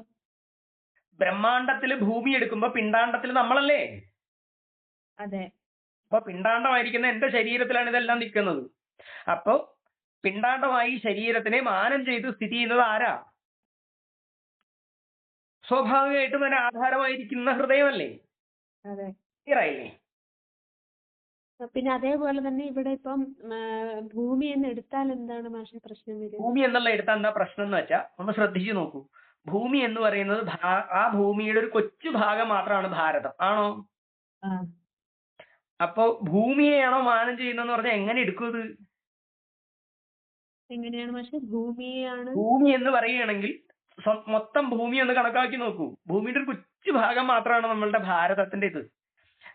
ബ്രഹ്മാണ്ടത്തില് ഭൂമി എടുക്കുമ്പോ പിണ്ടാണ്ടത്തില് നമ്മളല്ലേ? അതെ. അപ്പൊ പിണ്ടാണ്ടമായിരിക്കുന്ന എന്റെ ശരീരത്തിലാണ് ഇതെല്ലാം നിൽക്കുന്നത്. അപ്പൊ പിണ്ടാണ്ടമായി ശരീരത്തിനെ മാനം ചെയ്ത് സ്ഥിതി ചെയ്യുന്നത് ആരാ? സ്വാഭാവികമായിട്ടും അതിന് ആധാരമായിരിക്കുന്ന ഹൃദയമല്ലേ? ക്ലിയറായില്ലേ? പിന്നെ അതേപോലെ തന്നെ ഇവിടെ ഇപ്പം ഭൂമി എന്ന് എടുത്താൽ എന്താണ് മാഷെ പ്രശ്നം വരിക? ഭൂമി എന്നുള്ള എടുത്താൽ എന്താ പ്രശ്നം എന്ന് വെച്ചാൽ ഒന്ന് ശ്രദ്ധിച്ചു നോക്കൂ. ഭൂമി എന്ന് പറയുന്നത് ആ ഭൂമിയുടെ ഒരു കൊച്ചു ഭാഗം മാത്രമാണ് ഭാരതം, ആണോ? അപ്പൊ ഭൂമിയെയാണോ മാനം ചെയ്യുന്നതെന്ന് പറഞ്ഞാൽ എങ്ങനെ എടുക്കും ഇത്? എങ്ങനെയാണ് മാഷെ? ഭൂമിയെയാണ്. ഭൂമി എന്ന് പറയുകയാണെങ്കിൽ മൊത്തം ഭൂമി ഒന്ന് കണക്കാക്കി നോക്കൂ. ഭൂമിയുടെ ഒരു കൊച്ചു ഭാഗം മാത്രമാണ് നമ്മളുടെ ഭാരതത്തിന്റെ ഇത്.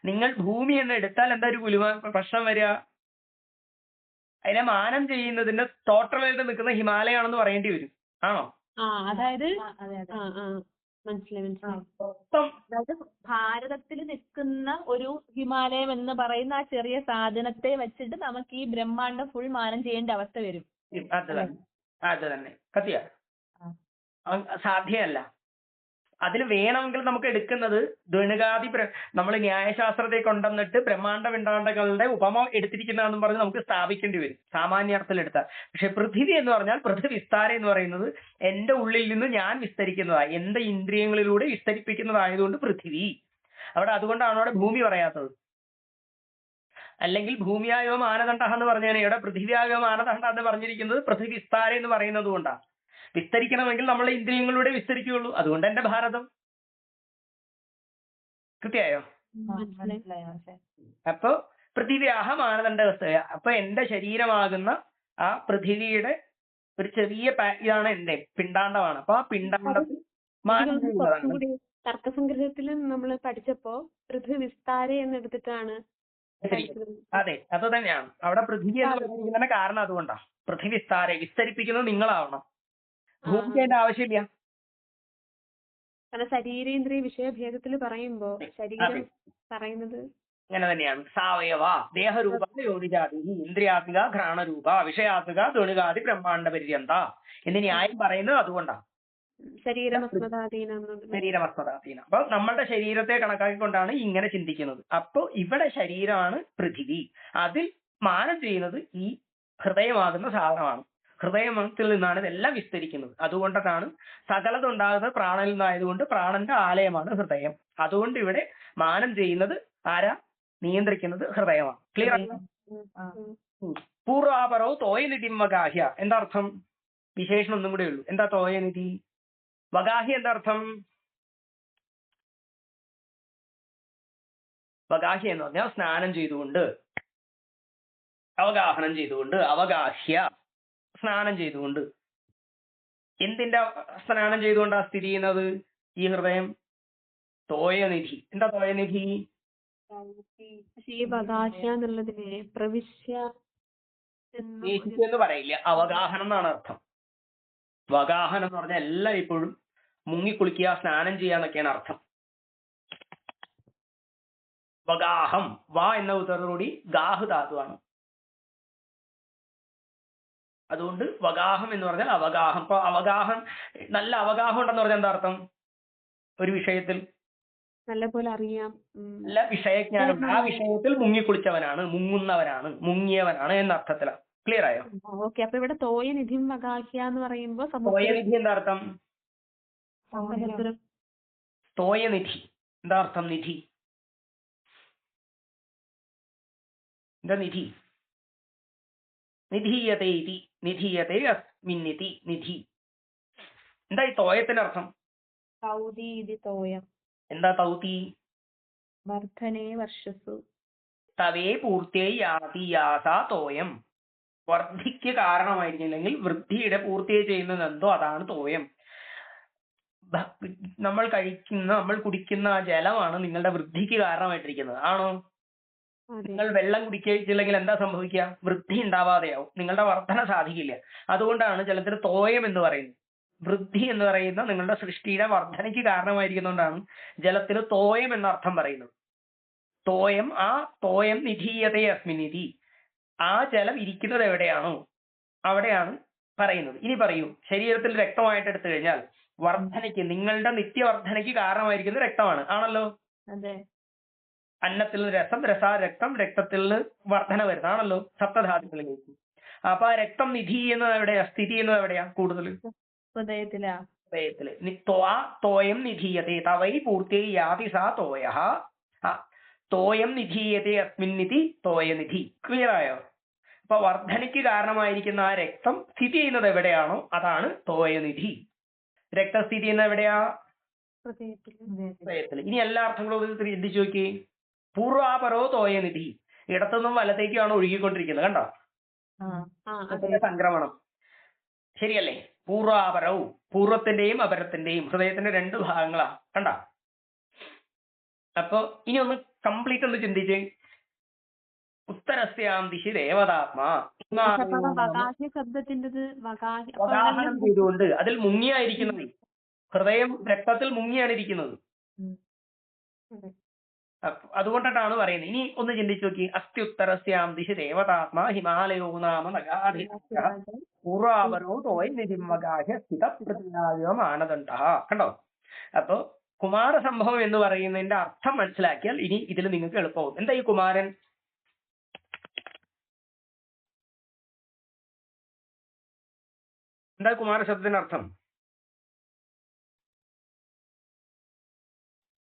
നിങ്ങൾ ഭൂമി എന്ന് എടുത്താൽ എന്താ ഒരു പ്രശ്നം വരിക? അതിനെ മാനം ചെയ്യുന്നതിന്റെ ടോട്ടലായിട്ട് നിൽക്കുന്ന ഹിമാലയാണെന്ന് പറയേണ്ടി വരും, ആണോ? അതായത് മനസ്സിലായി. അതായത് ഭാരതത്തിൽ നിൽക്കുന്ന ഒരു ഹിമാലയം എന്ന് പറയുന്ന ആ ചെറിയ സാധനത്തെ വെച്ചിട്ട് നമുക്ക് ഈ ബ്രഹ്മാണ്ടം ഫുൾ മാനം ചെയ്യേണ്ട അവസ്ഥ വരും. അത് തന്നെ കത്തിയ സാധ്യമല്ല. അതിന് വേണമെങ്കിൽ നമുക്ക് എടുക്കുന്നത് ദ്വണുകാതി നമ്മൾ ന്യായശാസ്ത്രത്തെ കൊണ്ടുവന്നിട്ട് ബ്രഹ്മാണ്ട പിണ്ടാണ്ടകളുടെ ഉപമ എടുത്തിരിക്കുന്നതെന്ന് പറഞ്ഞ് നമുക്ക് സ്ഥാപിക്കേണ്ടി വരും സാമാന്യാർത്ഥത്തിൽ എടുത്താൽ. പക്ഷെ പൃഥിവി എന്ന് പറഞ്ഞാൽ പൃഥ്വിസ്താരം എന്ന് പറയുന്നത് എന്റെ ഉള്ളിൽ നിന്ന് ഞാൻ വിസ്തരിക്കുന്നതായി എന്റെ ഇന്ദ്രിയങ്ങളിലൂടെ വിസ്തരിപ്പിക്കുന്നതായതുകൊണ്ട് പൃഥിവി. അതുകൊണ്ടാണ് അവിടെ ഭൂമി പറയാത്തത്. അല്ലെങ്കിൽ ഭൂമിയായോ മാനദണ്ഡ എന്ന് പറഞ്ഞാൽ ഇവിടെ പൃഥിവിയായോ മാനദണ്ഡ എന്ന് പറഞ്ഞിരിക്കുന്നത് പൃഥ്വിസ്താരം എന്ന് പറയുന്നത് കൊണ്ടാണ്. വിസ്തരിക്കണമെങ്കിൽ നമ്മളെ ഇന്ദ്രിയങ്ങളിലൂടെ വിസ്തരിക്കുകയുള്ളൂ. അതുകൊണ്ട് എന്റെ ഭാരതം. കൃത്യമായോ? അപ്പൊ പൃഥിവ്യാഹ മാനദണ്ഡ വ്യവസ്ഥ. അപ്പൊ എന്റെ ശരീരമാകുന്ന ആ പൃഥിവിയുടെ ഒരു ചെറിയ ഇതാണ് എന്റെ പിണ്ടാണ്ടമാണ്. അപ്പൊ ആ പിണ്ടാണ്ടത്തിൽ തർക്കസംഗ്രഹത്തിലും നമ്മൾ പഠിച്ചപ്പോ പൃഥ്വി വിസ്താര എന്നെടുത്തിട്ടാണ്. അതെ, അത് തന്നെയാണ് അവിടെ പൃഥ്വി എന്ന് പറഞ്ഞിരിക്കുന്നതിന്റെ കാരണം. അതുകൊണ്ടാണ് പൃഥ്വി വിസ്താര, വിസ്തരിപ്പിക്കുന്നത് നിങ്ങളാവണം. ഭൂമിക്ക് അതിന്റെ ആവശ്യമില്ല. ശരീരേന്ദ്രിയ വിഷയഭേദത്തിൽ പറയുമ്പോ ശരീരം പറയുന്നത് അങ്ങനെ തന്നെയാണ്. സാവയവ ദേഹരൂപ യോനിജാതി ഇന്ദ്രിയാത്മിക ഘ്രാണരൂപ വിഷയാത്മിക ദ്വണുകാതി ബ്രഹ്മാണ്ഡ പര്യന്ത എന്ന് ന്യായം പറയുന്നത് അതുകൊണ്ടാണ്. ശരീരമസ്മദാധീനം. അപ്പൊ നമ്മളുടെ ശരീരത്തെ കണക്കാക്കിക്കൊണ്ടാണ് ഇങ്ങനെ ചിന്തിക്കുന്നത്. അപ്പൊ ഇവിടെ ശരീരമാണ് പൃഥിവി. അതിൽ മാനം ചെയ്യുന്നത് ഈ ഹൃദയമാകുന്ന സാധനമാണ്. ഹൃദയത്തിൽ നിന്നാണ് ഇതെല്ലാം വിസ്തരിക്കുന്നത്. അതുകൊണ്ടാണ് സകലതുണ്ടാകുന്നത് പ്രാണനിൽ നിന്നായതുകൊണ്ട് പ്രാണന്റെ ആലയമാണ് ഹൃദയം. അതുകൊണ്ട് ഇവിടെ മാനം ചെയ്യുന്നത് ആരാ? നിയന്ത്രിക്കുന്നത് ഹൃദയമാണ്. ക്ലിയർ ആണ്? പൂർവാപരോ തോയനിധി വഗാഹ്യ. എന്താ അർത്ഥം? വിശേഷണം ഒന്നും കൂടെ ഉള്ളൂ. എന്താ തോയനിധി? വഗാഹ്യ എന്താ അർത്ഥം? വഗാഹ്യ എന്ന് പറഞ്ഞാൽ സ്നാനം ചെയ്തുകൊണ്ട്, അവഗാഹനം ചെയ്തുകൊണ്ട്, അവഗാഹ്യ സ്നാനം ചെയ്തുകൊണ്ട്. എന്തിന്റെ സ്നാനം ചെയ്തുകൊണ്ടാ സ്ഥിതി ചെയ്യുന്നത് ഈ ഹൃദയം? തോയനിധി. എന്താ തോയനിധി? എന്ന് പറയില്ല, അവഗാഹനം എന്നാണ് അർത്ഥം. വഗാഹനം എന്ന് പറഞ്ഞാൽ എല്ലാം ഇപ്പോഴും മുങ്ങിക്കുളിക്കുക, സ്നാനം ചെയ്യാന്നൊക്കെയാണ് അർത്ഥം. വഗാഹം വാ എന്ന ഉത്തരത്തോടുകൂടി ഗാഹു ധാതുവാണ്. അതുകൊണ്ട് വഗാഹം എന്ന് പറഞ്ഞാൽ അവഗാഹം. ഇപ്പൊ അവഗാഹം, നല്ല അവഗാഹം ഉണ്ടെന്ന് പറഞ്ഞാൽ എന്താ അർത്ഥം? ഒരു വിഷയത്തിൽ നല്ലപോലെ അറിയാം, നല്ല വിഷയജ്ഞാനം, ആ വിഷയത്തിൽ മുങ്ങിക്കുളിച്ചവനാണ്, മുങ്ങുന്നവനാണ്, മുങ്ങിയവനാണ് എന്ന അർത്ഥത്തിലാണ്. ക്ലിയർ ആയോ? ഓക്കെ. അപ്പൊ ഇവിടെ തോയനിധി വഗാഹ്യ എന്ന് പറയുമ്പോ തോയനിധി എന്താ അർത്ഥം? തോയനിധി എന്താ അർത്ഥം? നിധി. എന്താ നിധി? നിധീയത്തെ ഇതി, നിധീയത്തെ അസ്മിന്നിതി, നിധി. എന്താ ഈ തോയത്തിന്റെ അർത്ഥം? എന്താ തൗതി? വർദ്ധനേ വർഷസു തവേ പൂർത്തേ യാതി യാസാ തോയം. വർദ്ധിക്ക് കാരണമായിരിക്കില്ലെങ്കിൽ വൃദ്ധിയുടെ പൂർത്തിയെ ചെയ്യുന്നത് എന്തോ അതാണ് തോയം. നമ്മൾ കുടിക്കുന്ന ആ ജലമാണ് നിങ്ങളുടെ വൃദ്ധിക്ക് കാരണമായിട്ടിരിക്കുന്നത്, ആണോ? നിങ്ങൾ വെള്ളം കുടിക്കില്ലെങ്കിൽ എന്താ സംഭവിക്കുക? വൃദ്ധി ഉണ്ടാവാതെയാവും, നിങ്ങളുടെ വർധന സാധിക്കില്ല. അതുകൊണ്ടാണ് ജലത്തിന് തോയം എന്ന് പറയുന്നത്. വൃദ്ധി എന്ന് പറയുന്ന നിങ്ങളുടെ സൃഷ്ടിയുടെ വർധനയ്ക്ക് കാരണമായിരിക്കുന്നതുകൊണ്ടാണ് ജലത്തിന് തോയം എന്ന അർത്ഥം പറയുന്നത്. തോയം, ആ തോയം നിധീയതേ അസ്മിന്നിധി. ആ ജലം ഇരിക്കുന്നത് എവിടെയാണോ അവിടെയാണ് പറയുന്നത്. ഇനി പറയൂ, ശരീരത്തിൽ രക്തമായിട്ട് എടുത്തു കഴിഞ്ഞാൽ വർധനയ്ക്ക്, നിങ്ങളുടെ നിത്യവർധനയ്ക്ക് കാരണമായിരിക്കുന്നത് രക്തമാണ്, ആണല്ലോ? അതെ. അന്നത്തിൽ നിന്ന് രസം, രക്തം, രക്തത്തിൽ നിന്ന് വർധന വരുന്നതാണല്ലോ സപ്തധാതുക്കളിലേക്ക്. അപ്പൊ ആ രക്തം നിധി ചെയ്യുന്നത് എവിടെയാ, സ്ഥിതി ചെയ്യുന്നത് എവിടെയാ കൂടുതൽ? ഹൃദയത്തിലാ. ഹൃദയത്തില്. തോയം നിധീയത്തെ തവൈ പൂർത്തേ യാതി സാ തോയഃ. തോയം നിധീയത്തെ അസ്മിന്നിതി തോയനിധി. ക്ലിയർ ആയോ? അപ്പൊ വർധനയ്ക്ക് കാരണമായിരിക്കുന്ന ആ രക്തം സ്ഥിതി ചെയ്യുന്നത് എവിടെയാണോ അതാണ് തോയനിധി. രക്തം സ്ഥിതി ചെയ്യുന്നത് എവിടെയാ? ഹൃദയത്തില്. ഇനി എല്ലാ അർത്ഥങ്ങളും ചിന്തിച്ചു നോക്കി. പൂർവാപരോ തോയനിധി, ഇടത്തുനിന്നും വലത്തേക്കാണ് ഒഴുകിക്കൊണ്ടിരിക്കുന്നത്. കണ്ടോ സംക്രമണം? ശരിയല്ലേ? പൂർവാപരവും, പൂർവത്തിന്റെയും അപരത്തിന്റെയും, ഹൃദയത്തിന്റെ 2 ഭാഗങ്ങളാ. കണ്ടോ? അപ്പൊ ഇനി ഒന്ന് കംപ്ലീറ്റ് ഒന്ന് ചിന്തിച്ചേ. ഉത്തരസ്യാം ദിശി ദേവതാത്മാ വകാഹനം ചെയ്തുകൊണ്ട് അതിൽ മുങ്ങിയായിരിക്കുന്നത്. ഹൃദയം രക്തത്തിൽ മുങ്ങിയാണ് ഇരിക്കുന്നത്. അതുകൊണ്ടിട്ടാണ് പറയുന്നത്. ഇനി ഒന്ന് ചിന്തിച്ചു നോക്കി. അസ്ത്യുത്തരസ്യാം ദിശി ദേവതാത്മാ ഹിമാലയോ നാമ നഗാധി പൂർവാപരോ തോയനിധിമകാഹ്യ സ്ഥിതപ്രതിനായമാനദണ്ഡ. കണ്ടോ? അപ്പൊ കുമാര സംഭവം എന്ന് പറയുന്നതിന്റെ അർത്ഥം മനസ്സിലാക്കിയാൽ ഇനി ഇതിൽ നിങ്ങൾക്ക് എളുപ്പമാവും. എന്താ ഈ കുമാരൻ? എന്താ കുമാര ശബ്ദത്തിന്റെ അർത്ഥം?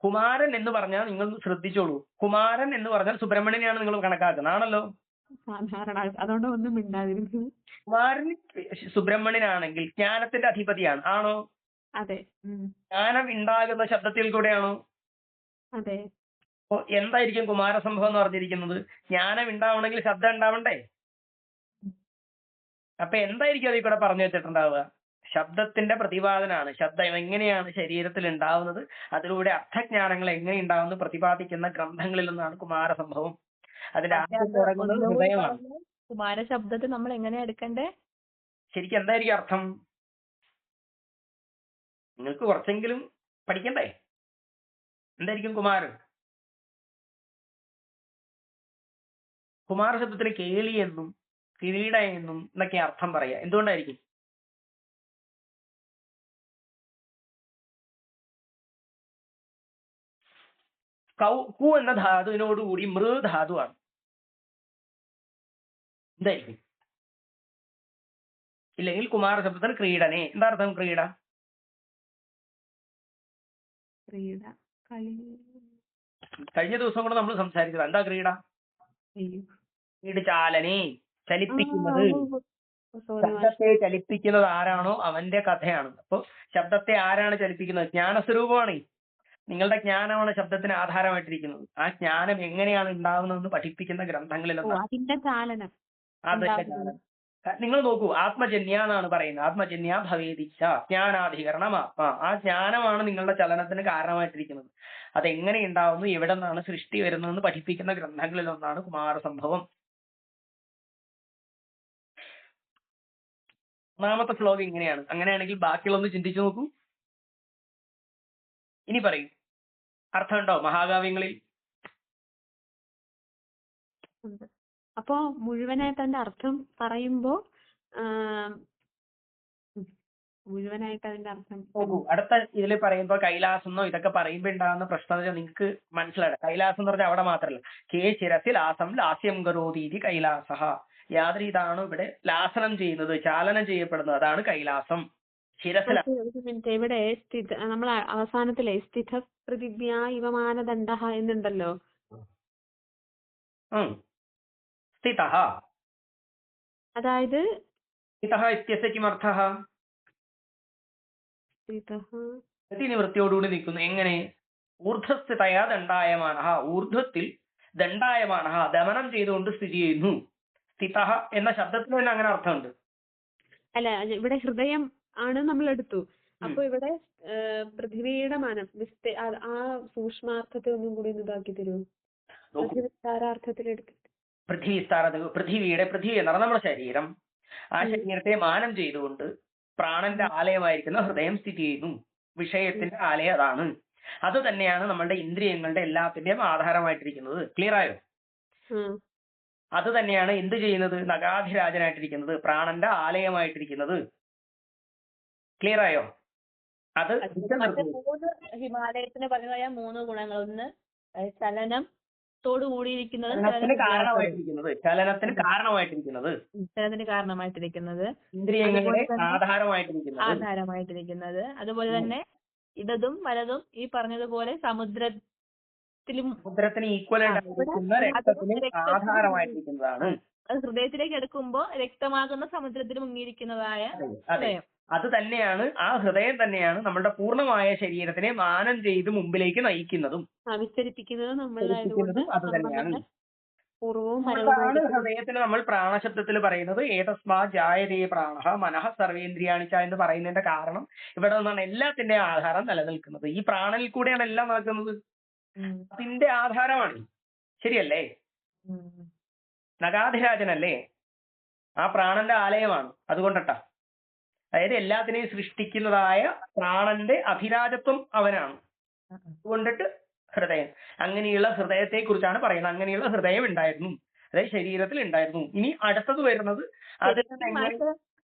കുമാരൻ എന്ന് പറഞ്ഞാൽ നിങ്ങൾ ശ്രദ്ധിച്ചോളൂ. കുമാരൻ എന്ന് പറഞ്ഞാൽ സുബ്രഹ്മണ്യനെയാണ് നിങ്ങൾ കണക്കാക്കുന്നത്, ആണല്ലോ? സാധാരണ. അതുകൊണ്ട് ഒന്നും മിണ്ടാതിരിക്കുന്നു. കുമാരൻ സുബ്രഹ്മണ്യനാണെങ്കിൽ ജ്ഞാനത്തിന്റെ അധിപതിയാണ്, ആണോ? അതെ. ജ്ഞാനം ഉണ്ടാകുന്ന ശബ്ദത്തിൽ കൂടെയാണോ? അതെ. അപ്പൊ എന്തായിരിക്കും കുമാരസംഭവം എന്ന് പറഞ്ഞിരിക്കുന്നത്? ജ്ഞാനം ഉണ്ടാവണമെങ്കിൽ ശബ്ദം ഉണ്ടാവണ്ടേ? അപ്പൊ എന്തായിരിക്കും അതിൽ കൂടെ പറഞ്ഞു വെച്ചിട്ടുണ്ടാവുക? ശബ്ദത്തിന്റെ പ്രതിപാദനാണ്. ശബ്ദം എങ്ങനെയാണ് ശരീരത്തിൽ ഉണ്ടാവുന്നത്, അതിലൂടെ അർത്ഥജ്ഞാനങ്ങൾ എങ്ങനെ ഉണ്ടാവുന്നു പ്രതിപാദിക്കുന്ന ഗ്രന്ഥങ്ങളിൽ ഒന്നാണ് കുമാരസംഭവം. അതിന്റെ ആദ്യം തുടങ്ങുന്നത് ഹൃദയമാണ്. കുമാര ശബ്ദത്തെ നമ്മൾ എങ്ങനെയാ എടുക്കണ്ടേ? ശരിക്കും എന്തായിരിക്കും അർത്ഥം? നിങ്ങൾക്ക് കുറച്ചെങ്കിലും പഠിക്കണ്ടേ? എന്തായിരിക്കും കുമാരൻ? കുമാര ശബ്ദത്തിന് കേളി എന്നും കിരീട എന്നും എന്നൊക്കെ അർത്ഥം പറയാ. എന്തുകൊണ്ടായിരിക്കും? കു എന്ന ധാതുവിനോടുകൂടി മൃ ധാതുവാണ്. എന്തായിരിക്കും? ഇല്ലെങ്കിൽ കുമാര ശബ്ദത്തിന് ക്രീഡനെ. എന്താ അർത്ഥം ക്രീഡ? കഴിഞ്ഞ ദിവസം കൂടെ നമ്മൾ സംസാരിച്ചത് എന്താ ക്രീഡ? ക്രീഡചാലനെ, ചലിപ്പിക്കുന്നത്. ശബ്ദത്തെ ചലിപ്പിക്കുന്നത് ആരാണോ അവന്റെ കഥയാണ്. അപ്പൊ ശബ്ദത്തെ ആരാണ് ചലിപ്പിക്കുന്നത്? ജ്ഞാനസ്വരൂപമാണ്. നിങ്ങളുടെ ജ്ഞാനമാണ് ശബ്ദത്തിന് ആധാരമായിട്ടിരിക്കുന്നത്. ആ ജ്ഞാനം എങ്ങനെയാണ് ഉണ്ടാവുന്നതെന്ന് പഠിപ്പിക്കുന്ന ഗ്രന്ഥങ്ങളിലൊന്നാണ്. നിങ്ങൾ നോക്കൂ, ആത്മജന്യ എന്നാണ് പറയുന്നത്. ആത്മജന്യ ഭവേദിച്ച ജ്ഞാനാധികരണം ആത്മാ. ആ ജ്ഞാനമാണ് നിങ്ങളുടെ ചലനത്തിന് കാരണമായിട്ടിരിക്കുന്നത്. അതെങ്ങനെ ഉണ്ടാവുന്നു, എവിടെ നിന്നാണ് സൃഷ്ടി വരുന്നതെന്ന് പഠിപ്പിക്കുന്ന ഗ്രന്ഥങ്ങളിലൊന്നാണ് കുമാരസംഭവം. ഒന്നാമത്തെ ശ്ലോകം ഇങ്ങനെയാണ്. അങ്ങനെയാണെങ്കിൽ ബാക്കിയുള്ളൊന്ന് ചിന്തിച്ചു നോക്കൂ. ഇനി പറയൂ, അർത്ഥമുണ്ടോ മഹാകാവ്യങ്ങളിൽ? അപ്പോ മുഴുവനായിട്ട് അതിന്റെ അർത്ഥം പറയുമ്പോ മുഴുവനായിട്ട് അതിന്റെ അർത്ഥം നോക്കൂ. അടുത്ത ഇതിൽ പറയുമ്പോ കൈലാസെന്നോ ഇതൊക്കെ പറയുമ്പോ ഉണ്ടാകുന്ന പ്രശ്നം നിങ്ങൾക്ക് മനസ്സിലാക്കാം. കൈലാസം എന്ന് പറഞ്ഞാൽ അവിടെ മാത്രമല്ല. കേ ശിരസിൽ ലാസം ലാസ്യം കരോതീതി കൈലാസ. യാതൊരു ഇതാണ് ഇവിടെ ലാസനം ചെയ്യുന്നത്, ചാലനം ചെയ്യപ്പെടുന്നത്, അതാണ് കൈലാസം. ശിരസിലാണ്. ഇവിടെ നമ്മൾ അവസാനത്തിലെ സ്ഥിത പ്രതിജ്ഞ ഇവമാനദണ്ഡ എന്നുണ്ടല്ലോ. സ്ഥിതഃ. അതായത് സ്ഥിതഃ ഇത്യസ്യ കിമർത്ഥഃ? നിവൃത്തിയോടുകൂടി നിൽക്കുന്നു. എങ്ങനെ? ഊർധ്വസ്ഥിതയാ ദണ്ഡായമാനഃ. ഊർധ്വത്തിൽ ദണ്ഡായമാനഃ ദമനം ചെയ്തുകൊണ്ട് സ്ഥിതി ചെയ്യുന്നു. സ്ഥിതഃ എന്ന ശബ്ദത്തിന് തന്നെ അങ്ങനെ അർത്ഥമുണ്ട്. അല്ല, ഇവിടെ ഹൃദയം ആണ് നമ്മൾ എടുത്തു. അപ്പൊ ഇവിടെ പൃഥ്വിയുടെ മാനം ആ സൂക്ഷ്മാർത്ഥത്തെ ഒന്നും കൂടി ഇതാക്കി തരൂ. വിസ്താരാർത്ഥത്തിൽ എടുത്തിട്ട് പൃഥ്വി പൃഥ്വിയുടെ പൃഥ്വി എന്ന് പറഞ്ഞാൽ നമ്മുടെ ശരീരം. ആ ശരീരത്തെ മാനം ചെയ്തുകൊണ്ട് പ്രാണന്റെ ആലയമായിരിക്കുന്ന ഹൃദയം സ്ഥിതി ചെയ്യുന്നു. വിഷയത്തിന്റെ ആലയം അതാണ്. അത് തന്നെയാണ് നമ്മളുടെ ഇന്ദ്രിയങ്ങളുടെ എല്ലാത്തിന്റെയും ആധാരമായിട്ടിരിക്കുന്നത്. ക്ലിയർ ആയോ? അത് തന്നെയാണ് എന്ത് ചെയ്യുന്നത്? നഗാധിരാജനായിട്ടിരിക്കുന്നത്, പ്രാണന്റെ ആലയമായിട്ടിരിക്കുന്നത്. ക്ലിയർ ആയോ? അത് ഹിമാലയത്തിന് പറഞ്ഞ 3 ഗുണങ്ങൾ. ഒന്ന് ചലനം, ചലനത്തോട് കൂടിയിരിക്കുന്നത് ചലനത്തിന് കാരണമായിട്ടിരിക്കുന്നത് ചലനത്തിന് കാരണമായിട്ടിരിക്കുന്നത് ഇന്ദ്രിയങ്ങളുടെ ആധാരമായിട്ടിരിക്കുന്നത്. അതുപോലെ തന്നെ ഇടതും വലതും ഈ പറഞ്ഞതുപോലെ സമുദ്രത്തിന് ഈക്വലായിട്ട് രക്തത്തിന് ആധാരമായിട്ടിരിക്കുന്നതാണ്. അത് ഹൃദയത്തിലേക്ക് എടുക്കുമ്പോൾ രക്തമാകുന്ന സമുദ്രത്തിൽ മുങ്ങിയിരിക്കുന്നതായ ഹൃദയം. അത് തന്നെയാണ്, ആ ഹൃദയം തന്നെയാണ് നമ്മുടെ പൂർണ്ണമായ ശരീരത്തിനെ മാനം ചെയ്ത് മുമ്പിലേക്ക് നയിക്കുന്നതും വിസ്തരിപ്പിക്കുന്നതും അത് തന്നെയാണ്. ഹൃദയത്തിന് നമ്മൾ പ്രാണശബ്ദത്തിൽ പറയുന്നത് ഏതസ്മാ ജായതേ പ്രാണഃ മനഃ സർവേന്ദ്രിയാണിച്ച എന്ന് പറയുന്നതിന്റെ കാരണം ഇവിടെ നിന്നാണ് എല്ലാത്തിന്റെ ആധാരം നിലനിൽക്കുന്നത്. ഈ പ്രാണനിൽ കൂടെയാണ് എല്ലാം നടക്കുന്നത്. അതിന്റെ ആധാരമാണ്. ശരിയല്ലേ? നഗാധിരാജനല്ലേ? ആ പ്രാണന്റെ ആലയമാണ്. അതുകൊണ്ടട്ടാ, അതായത് എല്ലാത്തിനെയും സൃഷ്ടിക്കുന്നതായ പ്രാണന്റെ അധിരാജത്വം അവനാണ്. അതുകൊണ്ടിട്ട് ഹൃദയം, അങ്ങനെയുള്ള ഹൃദയത്തെ കുറിച്ചാണ് പറയുന്നത്. അങ്ങനെയുള്ള ഹൃദയം ഉണ്ടായിരുന്നു, അതായത് ശരീരത്തിൽ ഉണ്ടായിരുന്നു. ഇനി അടുത്തത് വരുന്നത്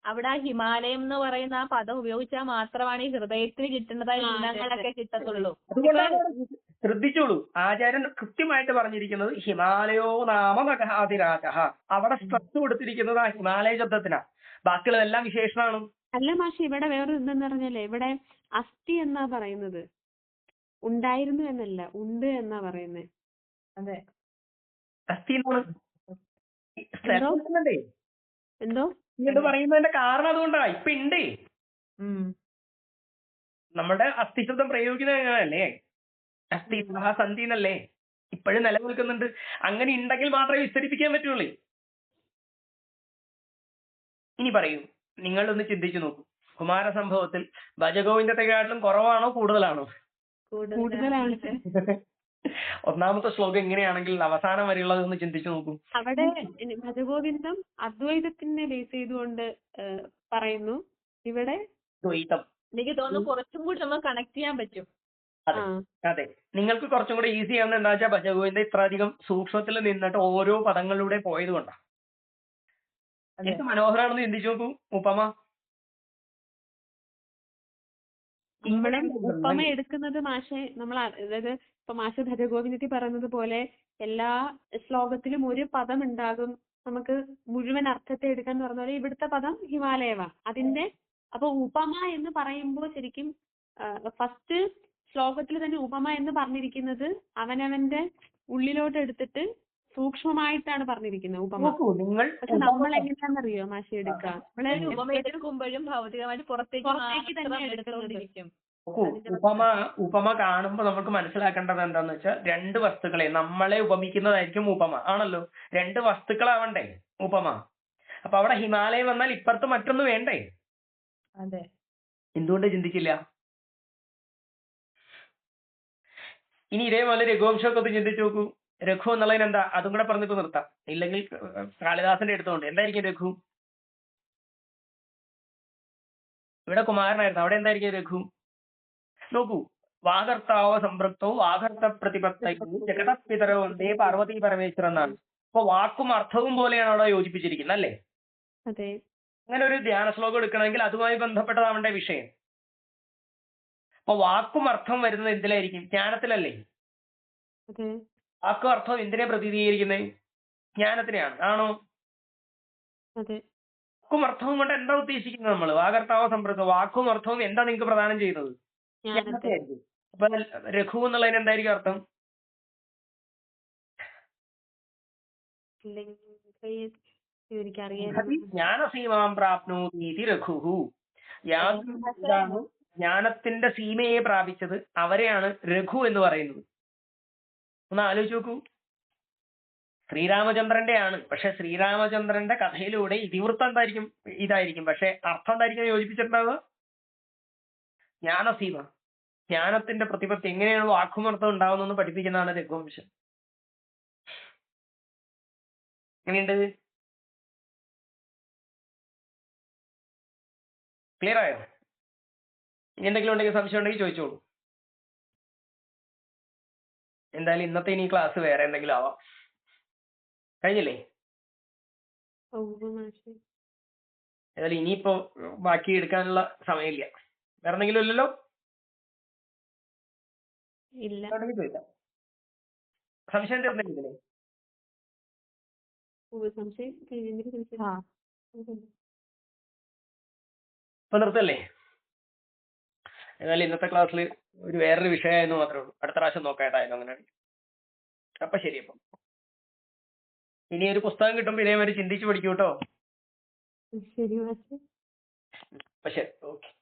അവിടെ ഹിമാലയം എന്ന് പറയുന്ന ആ പദം ഉപയോഗിച്ചാൽ മാത്രമാണ് ഈ ഹൃദയത്തിന് കിട്ടുന്നതായ ഗുണങ്ങളൊക്കെ കിട്ടത്തുള്ളൂ. അതുകൊണ്ടാണ് ശ്രദ്ധിച്ചോളൂ, ആചാര്യൻ കൃത്യമായിട്ട് പറഞ്ഞിരിക്കുന്നത് ഹിമാലയോ നാമ നഗാധിരാജ. അവിടെ സ്ട്രെസ് കൊടുത്തിരിക്കുന്നത് ആ ഹിമാലയ ശബ്ദത്തിനാ. ബാക്കിയുള്ളതെല്ലാം വിശേഷണമാണ്. അല്ല മാഷി, ഇവിടെ വേറൊരു എന്തെന്ന് പറഞ്ഞാലേ, ഇവിടെ അസ്ഥി എന്നാ പറയുന്നത്, ഉണ്ടായിരുന്നു എന്നല്ല, ഉണ്ട് എന്നാ പറയുന്നേ. അതെ, അസ്ഥി എന്തോ ഇങ്ങോട്ട് പറയുന്നതിന്റെ കാരണം അതുകൊണ്ടാ. ഇപ്പൊ ഉണ്ട്, നമ്മുടെ അസ്ഥി ശബ്ദം പ്രയോഗിക്കുന്നത് എങ്ങനെയല്ലേ? അസ്ഥി സന്ധി എന്നല്ലേ ഇപ്പോഴും നിലനിൽക്കുന്നുണ്ട്. അങ്ങനെ ഉണ്ടെങ്കിൽ മാത്രമേ വിസ്തരിപ്പിക്കാൻ പറ്റുള്ളൂ. ഇനി പറയൂ, നിങ്ങളൊന്ന് ചിന്തിച്ചു നോക്കൂ, കുമാരസംഭവത്തിൽ ഭജഗോവിന്ദത്തെക്കാട്ടിലും കുറവാണോ കൂടുതലാണോ? കൂടുതലാണ്. ഒന്നാമത്തെ ശ്ലോകം എങ്ങനെയാണെങ്കിൽ അവസാനം വരെയുള്ളതെന്ന് ചിന്തിച്ചു നോക്കൂ. അവിടെ ഭജഗോവിന്ദം അദ്വൈതത്തിനെ ബേസ് ചെയ്തുകൊണ്ട് പറയുന്നു, ഇവിടെ ദ്വൈതം. എനിക്ക് തോന്നുന്നു കുറച്ചും കൂടി നമ്മൾ കണക്ട് ചെയ്യാൻ പറ്റും. അതെ, നിങ്ങൾക്ക് കുറച്ചും കൂടെ ഈസി ആവുന്ന എന്താ വെച്ചാൽ ഭജഗോവിന്ദ ഇത്ര അധികം സൂക്ഷ്മത്തിൽ നിന്നിട്ട് ഓരോ പദങ്ങളിലൂടെ പോയത് കൊണ്ടാണ്. എനിക്ക് മനോഹരാണെന്ന് ചിന്തിച്ചു നോക്കൂ. ഉപമ ഇവിടെ ഉപമ എടുക്കുന്നത് മാഷെ, നമ്മൾ അതായത് ഇപ്പൊ മാഷ് ഭജഗോവിന്ദത്തിൽ പറയുന്നത് പോലെ എല്ലാ ശ്ലോകത്തിലും ഒരു പദം ഉണ്ടാകും, നമുക്ക് മുഴുവൻ അർത്ഥത്തെ എടുക്കാന്ന് പറഞ്ഞ പോലെ ഇവിടുത്തെ പദം ഹിമാലയവാ. അതിന്റെ അപ്പൊ ഉപമ എന്ന് പറയുമ്പോൾ ശരിക്കും ഫസ്റ്റ് ശ്ലോകത്തിൽ തന്നെ ഉപമ എന്ന് പറഞ്ഞിരിക്കുന്നത് അവനവന്റെ ഉള്ളിലോട്ട് എടുത്തിട്ട് സൂക്ഷ്മമായിട്ടാണ് പറഞ്ഞിരിക്കുന്നത് ഉപമ. പക്ഷെ നമ്മൾ എങ്ങനെയാണെന്നറിയോ മാഷി എടുക്കുക, എടുക്കുമ്പോഴും ഭൗതികമായിട്ട് പുറത്തേക്ക് തന്നെ എടുത്തുകൊണ്ടിരിക്കും. ഉപമ കാണുമ്പോൾ നമുക്ക് മനസ്സിലാക്കേണ്ടത് എന്താന്ന് വെച്ചാൽ, രണ്ട് വസ്തുക്കളെ നമ്മളെ ഉപമിക്കുന്നതായിരിക്കും ഉപമ ആണല്ലോ. രണ്ട് വസ്തുക്കളാവണ്ടേ ഉപമ. അപ്പൊ അവിടെ ഹിമാലയം വന്നാൽ ഇപ്പുറത്ത് മറ്റൊന്ന് വേണ്ടേ? അതെ. എന്തുകൊണ്ട് ചിന്തിച്ചില്ല? ഇനി ഇതേപോലെ രഘുവംശമൊക്കെ ഒന്ന് ചിന്തിച്ചു നോക്കൂ. രഘു എന്നുള്ളതിന് എന്താ? അതും കൂടെ പറഞ്ഞിട്ട് നിർത്താം, ഇല്ലെങ്കിൽ കാളിദാസന്റെ എടുത്തോണ്ട്. എന്തായിരിക്കും രഘു? ഇവിടെ കുമാരനായിരുന്നു, അവിടെ എന്തായിരിക്കും രഘു? നോക്കൂ, വാഗർത്താവ സംപൃക്തോ വാഗർത്ത പ്രതിപത്തയോ ജഗതപിതരോ വന്ദേ പാർവതി പരമേശ്വരൻ എന്നാണ്. അപ്പൊ വാക്കും അർത്ഥവും പോലെയാണ് അവിടെ യോജിപ്പിച്ചിരിക്കുന്നത് അല്ലേ? അതെ. അങ്ങനെ ഒരു ധ്യാന ശ്ലോകം എടുക്കണമെങ്കിൽ അതുമായി ബന്ധപ്പെട്ടതാവേണ്ട വിഷയം. അപ്പൊ വാക്കും അർത്ഥം വരുന്നത് എന്തിലായിരിക്കും? ജ്ഞാനത്തിലല്ലേ? വാക്കും അർത്ഥം എന്തിനെ പ്രതിനിധീകരിക്കുന്നത്? ജ്ഞാനത്തിനെയാണ്. ആണോ? വാക്കും അർത്ഥവും കൊണ്ട് എന്താ ഉദ്ദേശിക്കുന്നത് നമ്മൾ? വാഗർത്താവ സംപൃക്തം, വാക്കും അർത്ഥവും എന്താ നിങ്ങൾക്ക് പ്രദാനം ചെയ്യുന്നത്? ജ്ഞാനത്തെയായിരിക്കും. അപ്പൊ രഘു എന്നുള്ളതിന് എന്തായിരിക്കും അർത്ഥം? ജ്ഞാനസീമാം പ്രാപ്നോതീതി രഘുഹു. ജ്ഞാനത്തിന്റെ സീമയെ പ്രാപിച്ചത് അവരെയാണ് രഘു എന്ന് പറയുന്നത്. ഒന്ന് ആലോചിച്ച് നോക്കൂ. ശ്രീരാമചന്ദ്രന്റെ ആണ്, പക്ഷെ ശ്രീരാമചന്ദ്രന്റെ കഥയിലൂടെ ഇതിവൃത്തം എന്തായിരിക്കും? ഇതായിരിക്കും. പക്ഷെ അർത്ഥം എന്തായിരിക്കും യോജിപ്പിച്ചിട്ടുണ്ടാവുക? ജ്ഞാനസീമ, ജ്ഞാനത്തിന്റെ പ്രതിപത്തി എങ്ങനെയാണ് വാക്കുമർത്ഥം ഉണ്ടാവുന്നതെന്ന് പഠിപ്പിക്കുന്നതാണ് രഘുവംശം. എങ്ങനെയുണ്ട്? ക്ലിയർ ആയോ? ഇനി എന്തെങ്കിലും ഉണ്ടെങ്കിൽ സംശയം ഉണ്ടെങ്കിൽ ചോദിച്ചോളൂ. എന്തായാലും ഇന്നത്തെ ഇനി ക്ലാസ് വേറെ എന്തെങ്കിലും ആവാം. കഴിഞ്ഞില്ലേ? ഏതായാലും ഇനിയിപ്പോ ബാക്കി എടുക്കാനുള്ള സമയമില്ല. വേറെ എന്തെങ്കിലും ഇല്ലല്ലോ? ഇല്ല. ചോദിക്കാം. സംശയം തീർന്നില്ലേ? സംശയം കഴിഞ്ഞെങ്കിൽ സംശയം. ആ ഇപ്പൊ നിർത്തല്ലേ? ഏതായാലും ഇന്നത്തെ ക്ലാസ്സിൽ ഒരു വേറൊരു വിഷയമായിരുന്നു മാത്രമേ ഉള്ളൂ. അടുത്ത പ്രാവശ്യം നോക്കാം ഏതായാലും അങ്ങനെയാണെങ്കിൽ. അപ്പൊ ശരി. അപ്പം ഇനി ഒരു പുസ്തകം കിട്ടുമ്പോൾ ഇതേമാതിരി ചിന്തിച്ചു പഠിക്കൂ കേട്ടോ. ശരി മാഷെ. അപ്പൊ ശരി, ഓക്കെ.